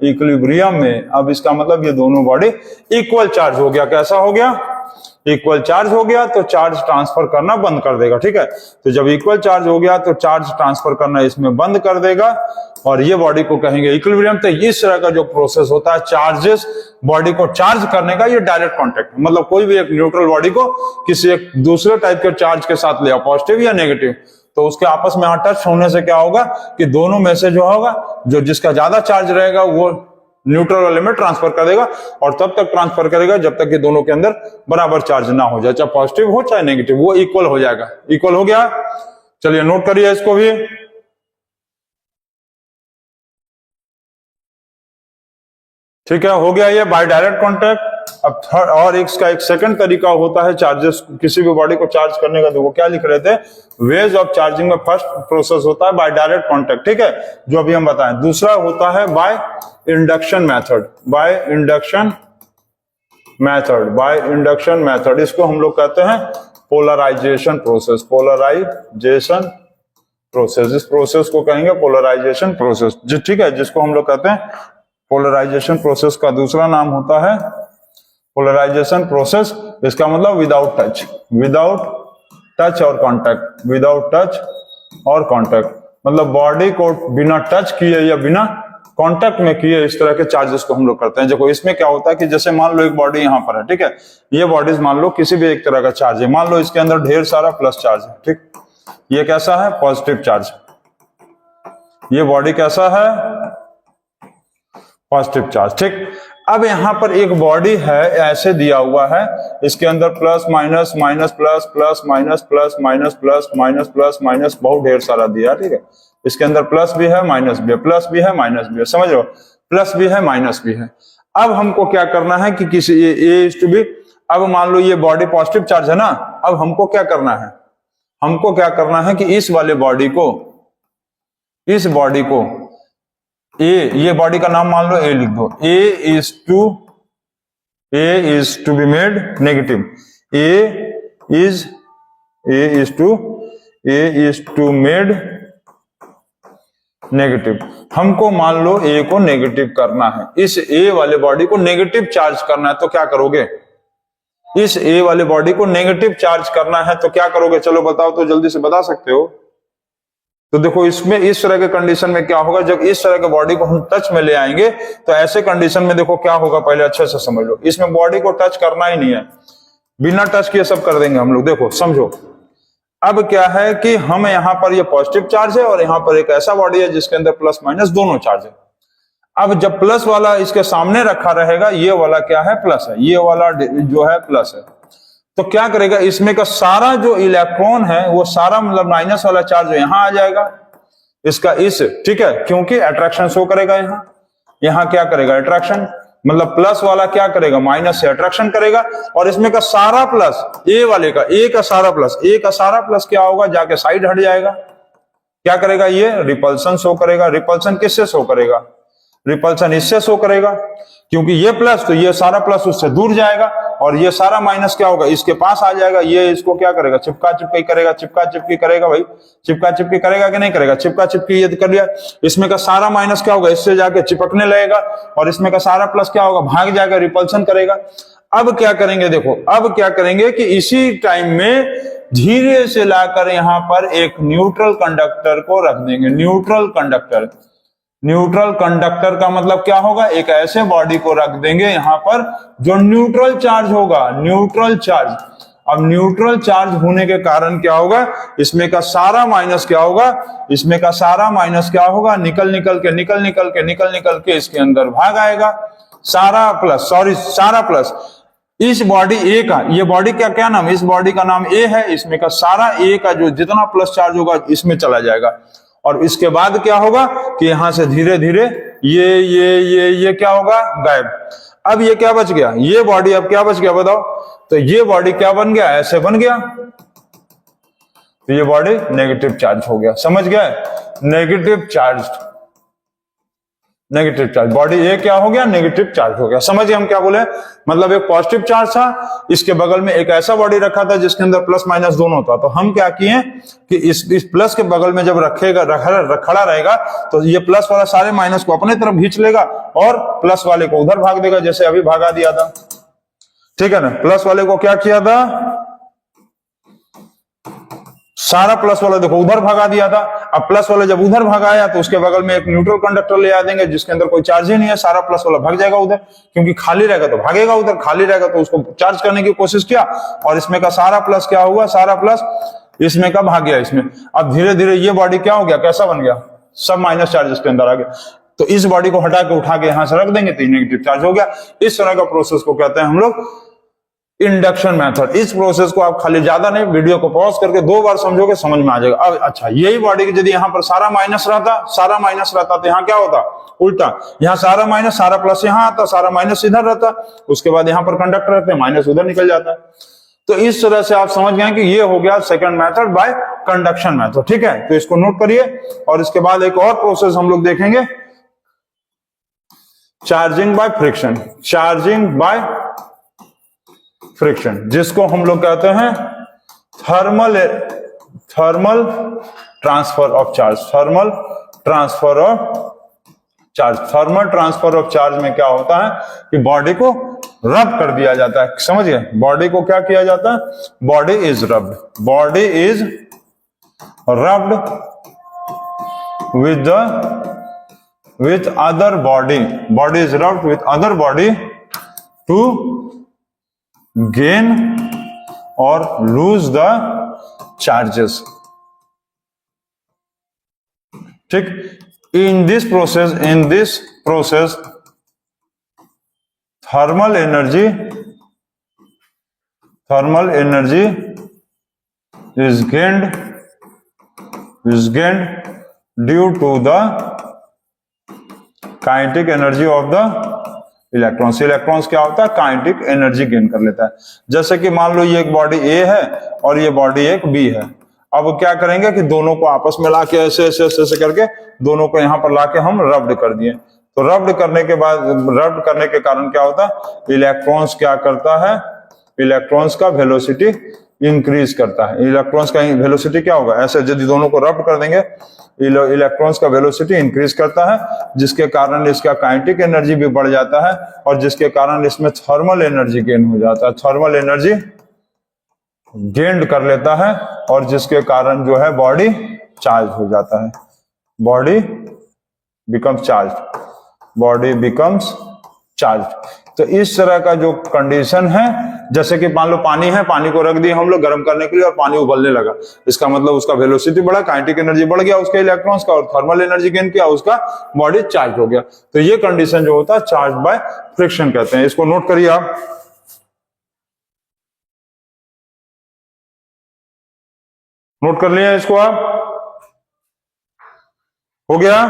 Speaker 1: इक्विलिब्रियम में। अब इसका मतलब ये दोनों बॉडी इक्वल चार्ज हो गया। कैसा हो गया, इक्वल चार्ज हो गया तो चार्ज ट्रांसफर करना बंद कर देगा, ठीक है। तो जब इक्वल चार्ज हो गया तो चार्ज ट्रांसफर करना इसमें बंद कर देगा और ये बॉडी को कहेंगे इक्विलिब्रियम। तो इस तरह का जो प्रोसेस होता है चार्जेस बॉडी को चार्ज करने का, ये डायरेक्ट कांटेक्ट, मतलब कोई भी एक न्यूट्रल बॉडी को किसी एक दूसरे टाइप के चार्ज के साथ ले आओ, पॉजिटिव या नेगेटिव, तो उसके आपस में टच होने से क्या होगा कि दोनों में से जो होगा, जो जिसका ज्यादा चार्ज रहेगा वो न्यूट्रल वाले में ट्रांसफर कर देगा और तब तक ट्रांसफर करेगा जब तक कि दोनों के अंदर बराबर चार्ज ना हो जाए, चाहे पॉजिटिव हो चाहे नेगेटिव, वो इक्वल हो जाएगा। इक्वल हो गया, चलिए नोट करिए इसको भी। ठीक है, हो गया ये बाय डायरेक्ट कांटेक्ट। अब थर्ड और इसका एक सेकंड तरीका होता है चार्जेस, किसी भी बॉडी को चार्ज करने का। देखो क्या लिख रहे थे, वेज ऑफ चार्जिंग में फर्स्ट प्रोसेस होता है बाय डायरेक्ट कांटेक्ट, ठीक है, जो अभी हम बताएं। दूसरा होता है by induction method, by induction method. इसको हम लोग कहते हैं पोलराइजेशन प्रोसेस, पोलराइजेशन प्रोसेस। इस प्रोसेस को कहेंगे पोलराइजेशन प्रोसेस, ठीक है, जिसको हम लोग कहते हैं पोलराइजेशन प्रोसेस। का दूसरा नाम होता है पोलराइजेशन प्रोसेस। इसका मतलब विदाउट टच और कांटेक्ट, विदाउट टच और कांटेक्ट, मतलब बॉडी को बिना टच किए या बिना कांटेक्ट में किए इस तरह के चार्जेस को हम लोग करते हैं। देखो इसमें क्या होता है कि जैसे मान लो एक बॉडी यहाँ पर है, ठीक है, ये बॉडीज मान लो किसी भी एक तरह का चार्ज है, मान लो इसके अंदर ढेर सारा प्लस चार्ज है, ठीक, ये कैसा है, पॉजिटिव चार्ज। ये बॉडी कैसा है, पॉजिटिव चार्ज, ठीक। अब यहाँ पर एक बॉडी है, ऐसे दिया हुआ है, इसके अंदर plus minus minus plus plus minus plus minus plus minus plus minus बहुत ढेर सारा दिया, ठीक है। इसके अंदर प्लस भी है माइनस भी है, प्लस भी है माइनस भी है, समझ लो, प्लस भी है माइनस भी है। अब हमको क्या करना है कि किसी ए टू बी, अब मान लो ये बॉडी पॉजिटिव चार्ज है ना, अब हमको क्या करना है, हमको क्या करना है कि इस वाले बॉडी को, इस बॉडी को ए, ये बॉडी का नाम मान लो ए लिख दो, A is to be made negative, A is to made negative. हमको मान लो ए को नेगेटिव करना है, इस ए वाले बॉडी को नेगेटिव चार्ज करना है, तो क्या करोगे, इस ए वाले बॉडी को नेगेटिव चार्ज करना है तो क्या करोगे, चलो बताओ, तो जल्दी से बता सकते हो। तो देखो इसमें इस तरह के कंडीशन में क्या होगा, जब इस तरह के बॉडी को हम टच में ले आएंगे तो ऐसे कंडीशन में देखो क्या होगा, पहले अच्छे से समझ लो। इसमें बॉडी को टच करना ही नहीं है, बिना टच किए सब कर देंगे हम लोग। देखो समझो, अब क्या है कि हम यहाँ पर ये पॉजिटिव चार्ज है और यहाँ पर एक ऐसा बॉडी है जिसके अंदर प्लस माइनस दोनों चार्ज है। अब जब प्लस वाला इसके सामने रखा रहेगा, ये वाला क्या है, प्लस है, ये वाला जो है प्लस है, तो क्या करेगा, इसमें का सारा जो इलेक्ट्रॉन है वो सारा मतलब माइनस वाला चार्ज यहां आ जाएगा इसका इस, ठीक है, क्योंकि अट्रैक्शन शो करेगा यहां, यहां क्या करेगा, अट्रैक्शन, मतलब प्लस वाला क्या करेगा, माइनस से अट्रैक्शन करेगा, और इसमें का सारा प्लस, ए वाले का, ए का सारा प्लस क्या होगा, जाके साइड हट जाएगा, क्या करेगा, ये रिपल्सन शो करेगा। रिपल्सन किससे शो करेगा, रिपल्सन इससे शो करेगा, क्योंकि ये प्लस तो ये सारा प्लस उससे दूर जाएगा, और ये सारा माइनस क्या होगा, इसके पास आ जाएगा, ये इसको क्या करेगा, चिपका चिपकी करेगा, चिपका चिपकी करेगा, भाई चिपका चिपकी करेगा कि नहीं करेगा, चिपका चिपकी ये कर लिया, इसमें का सारा माइनस क्या होगा, इससे जाके चिपकने लगेगा, और इसमें का सारा प्लस क्या होगा, भाग जाएगा, रिपल्सन करेगा। अब क्या करेंगे, देखो अब क्या करेंगे कि इसी टाइम में धीरे से लाकर यहां पर एक न्यूट्रल कंडक्टर को रख देंगे। न्यूट्रल कंडक्टर, न्यूट्रल कंडक्टर का मतलब क्या होगा, एक ऐसे बॉडी को रख देंगे यहां पर जो न्यूट्रल चार्ज होगा, न्यूट्रल चार्ज। अब न्यूट्रल चार्ज होने के कारण क्या होगा, इसमें का सारा माइनस क्या होगा, इसमें का सारा माइनस क्या होगा, निकल निकल के इसके अंदर भाग आएगा, सारा प्लस इस बॉडी ए का, ये बॉडी का क्या नाम है, इस बॉडी का नाम ए है, इसमें का सारा ए का जो जितना प्लस चार्ज होगा इसमें चला जाएगा, और इसके बाद क्या होगा कि यहां से धीरे धीरे ये क्या होगा, गायब। अब ये क्या बच गया, ये बॉडी अब क्या बच गया बताओ, तो ये बॉडी क्या बन गया, ऐसे बन गया, तो ये बॉडी नेगेटिव चार्ज हो गया, समझ गया, negative charge, negative charge, body A क्या हो गया, नेगेटिव चार्ज हो गया। समझिए हम क्या बोले, मतलब एक पॉजिटिव चार्ज था, इसके बगल में एक ऐसा बॉडी रखा था जिसके अंदर प्लस माइनस दोनों था, तो हम क्या किए कि इस प्लस के बगल में जब खड़ा रहेगा तो ये प्लस वाला सारे माइनस को अपने तरफ खींच लेगा और प्लस वाले को उधर भाग देगा, जैसे अभी भागा दिया था, ठीक है ना। प्लस वाले को क्या किया था, सारा प्लस वाला देखो उधर भगा दिया था। अब प्लस वाला जब उधर भगाया तो उसके बगल में एक न्यूट्रल कंडक्टर ले आ देंगे जिसके अंदर कोई चार्ज ही नहीं है, सारा प्लस वाला भाग जाएगा उधर, क्योंकि खाली रहेगा तो भागेगा उधर, खाली रहेगा तो उसको चार्ज करने की कोशिश किया, और इसमें का सारा प्लस क्या हुआ, सारा प्लस इसमें का भाग गया इसमें। अब धीरे धीरे ये बॉडी क्या हो गया, कैसा बन गया, सब माइनस चार्ज इसके अंदर आ गया, तो इस बॉडी को हटा के उठा के यहां से रख देंगे तो नेगेटिव चार्ज हो गया। इस तरह का प्रोसेस को कहते हैं हम लोग इंडक्शन मेथड। इस प्रोसेस को आप खाली ज्यादा नहीं, वीडियो को पॉज करके 2 बार समझोगे, समझ में आ जाएगा। अब अच्छा, यही बॉडी की यदि यहाँ पर सारा माइनस रहता तो यहाँ क्या होता, उल्टा, यहाँ सारा माइनस सारा प्लस यहाँ आता, सारा माइनस इधर रहता, उसके बाद यहाँ पर कंडक्टर रहते हैं, माइनस उधर निकल जाता है। तो इस तरह से आप समझ गए कि ये हो गया second method by conduction method, ठीक है। तो इसको नोट करिए, और इसके बाद एक और प्रोसेस हम लोग देखेंगे, charging by friction. Charging by friction, जिसको हम लोग कहते हैं thermal transfer of charge. Thermal transfer of charge में क्या होता है कि बॉडी को रब कर दिया जाता है, समझ गए। बॉडी को क्या किया जाता है, body is rubbed with other body is rubbed with other body to gain or lose the charges, ठीक। in this process thermal energy is gained due to the kinetic energy of the electrons. Electrons क्या होता है, kinetic energy gain कर लेता है। जैसे कि मान लो ये एक बॉडी ए है और ये बॉडी एक बी है। अब क्या करेंगे कि दोनों को आपस में लाके ऐसे करके दोनों को यहां पर लाके हम रब्ड कर दिए। तो रब्ड करने के कारण क्या होता है, इलेक्ट्रॉन्स क्या करता है, इलेक्ट्रॉन्स का वेलोसिटी इंक्रीज करता है। इलेक्ट्रॉन्स का वेलोसिटी क्या होगा, ऐसे यदि दोनों को रब्ड कर देंगे इलेक्ट्रॉन्स का वेलोसिटी इंक्रीज करता है, जिसके कारण इसका काइनेटिक एनर्जी भी बढ़ जाता है और जिसके कारण इसमें थर्मल एनर्जी गेन हो जाता है। थर्मल एनर्जी गेन कर लेता है और जिसके कारण जो है बॉडी चार्ज हो जाता है। Body becomes charge. तो इस तरह का जो कंडीशन है, जैसे कि मान लो पानी है, पानी को रख दिए हम लोग गर्म करने के लिए और पानी उबलने लगा, इसका मतलब उसका वेलोसिटी बढ़ा, काइनेटिक एनर्जी बढ़ गया उसके इलेक्ट्रॉन्स का, और थर्मल एनर्जी गेन किया, उसका बॉडी चार्ज हो गया। तो ये कंडीशन जो होता है चार्ज बाय फ्रिक्शन कहते हैं। इसको नोट करिए आप। नोट कर लिया इसको आप? हो गया?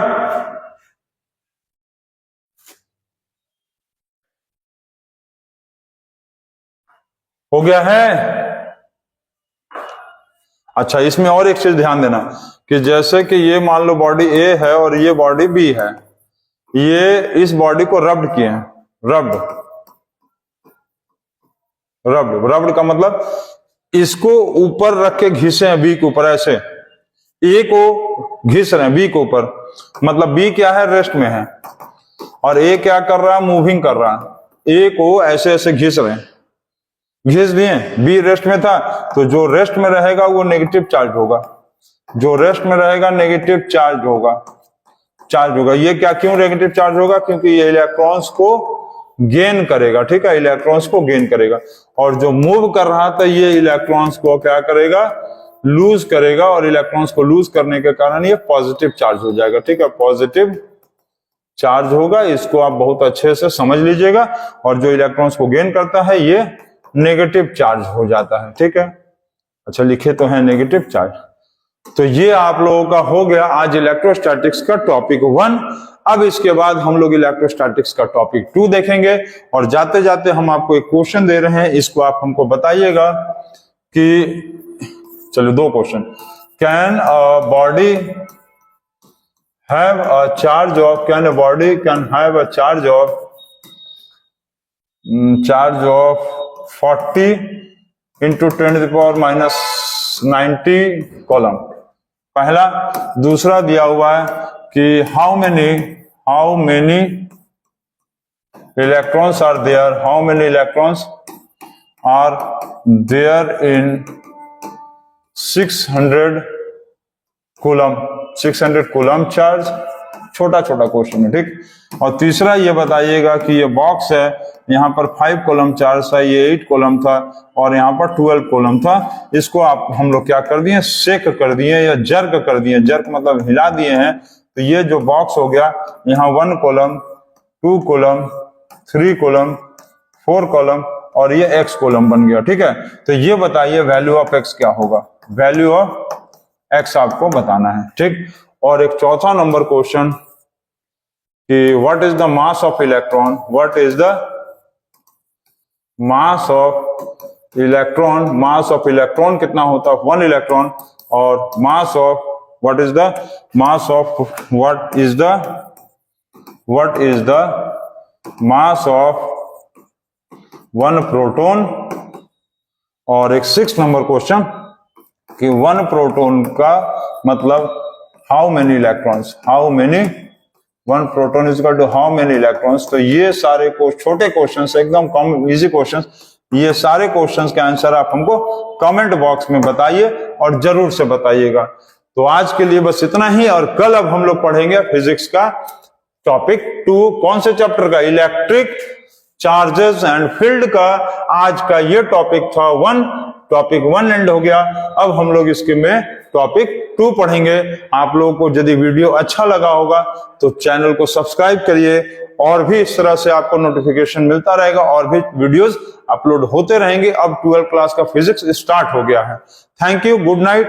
Speaker 1: हो गया है? अच्छा, इसमें और एक चीज ध्यान देना कि जैसे कि ये मान लो बॉडी ए है और ये बॉडी बी है, ये इस बॉडी को रब्ड किए हैं, रब्ड रब्ड रब्ड का मतलब इसको ऊपर रख के घिसे हैं बी के ऊपर, ऐसे ए को घिस रहे हैं बी के ऊपर, मतलब बी क्या है, रेस्ट में है, और ए क्या कर रहा है, मूविंग कर रहा है। ए को ऐसे ऐसे घिस रहे हैं, घिस दिए, बी रेस्ट में था, तो जो रेस्ट में रहेगा वो नेगेटिव चार्ज होगा, जो रेस्ट में रहेगा नेगेटिव चार्ज होगा। ये क्या, क्यों नेगेटिव चार्ज होगा? क्योंकि ये इलेक्ट्रॉन्स को गेन करेगा, ठीक है, इलेक्ट्रॉन्स को गेन करेगा, और जो मूव कर रहा था ये इलेक्ट्रॉन्स को क्या करेगा, लूज करेगा, और इलेक्ट्रॉन्स को लूज करने के कारण ये पॉजिटिव चार्ज हो जाएगा, ठीक है, पॉजिटिव चार्ज होगा। इसको आप बहुत अच्छे से समझ लीजिएगा। और जो इलेक्ट्रॉन्स को गेन करता है ये नेगेटिव चार्ज हो जाता है, ठीक है। अच्छा, लिखे तो है नेगेटिव चार्ज। तो ये आप लोगों का हो गया आज इलेक्ट्रोस्टैटिक्स का टॉपिक 1। अब इसके बाद हम लोग इलेक्ट्रोस्टैटिक्स का टॉपिक 2 देखेंगे, और जाते जाते हम आपको एक क्वेश्चन दे रहे हैं, इसको आप हमको बताइएगा कि चलो 2 question. Can a body have a charge of, can a body can have a charge of 40 into 10⁻90 coulomb, पहला। दूसरा दिया हुआ है कि how many electrons are there in 600 coulomb charge. छोटा छोटा क्वेश्चन है, ठीक। और तीसरा ये बताइएगा कि ये बॉक्स है, यहाँ पर 5 कॉलम चार्ज था, ये 8 कॉलम था, और यहाँ पर 12 कॉलम था। इसको आप हम लोग क्या कर दिए, शेक कर दिए या जर्क कर दिए, जर्क मतलब हिला दिए हैं। तो ये जो बॉक्स हो गया, यहाँ 1 कॉलम, 2 कॉलम, 3 कॉलम, 4 कॉलम, और ये x कॉलम बन गया, ठीक है। तो ये बताइए वैल्यू ऑफ x क्या होगा, वैल्यू ऑफ x आपको बताना है, ठीक। और एक चौथा नंबर क्वेश्चन कि what is the mass of electron, what is the mass of electron कितना होता है, 1 इलेक्ट्रॉन। और mass of what is the 1 proton. और एक 6 नंबर क्वेश्चन कि 1 प्रोटॉन का मतलब how many electrons, 1 proton is equal to how many electrons. तो ये सारे छोटे क्वेश्चंस, एकदम कम इजी क्वेश्चंस, ये सारे क्वेश्चंस के आंसर आप हमको कमेंट बॉक्स में बताइए, और जरूर से बताइएगा। तो आज के लिए बस इतना ही, और कल अब हम लोग पढ़ेंगे फिजिक्स का टॉपिक 2। कौन से चैप्टर का, इलेक्ट्रिक चार्जेस एंड फील्ड का। आज का ये टॉपिक था 1, टॉपिक 1 एंड हो गया। अब हम लोग इसके में टॉपिक 2 पढ़ेंगे। आप लोगों को यदि वीडियो अच्छा लगा होगा तो चैनल को सब्सक्राइब करिए, और भी इस तरह से आपको नोटिफिकेशन मिलता रहेगा, और भी वीडियोस अपलोड होते रहेंगे। अब 12th क्लास का फिजिक्स स्टार्ट हो गया है। Thank you, good night.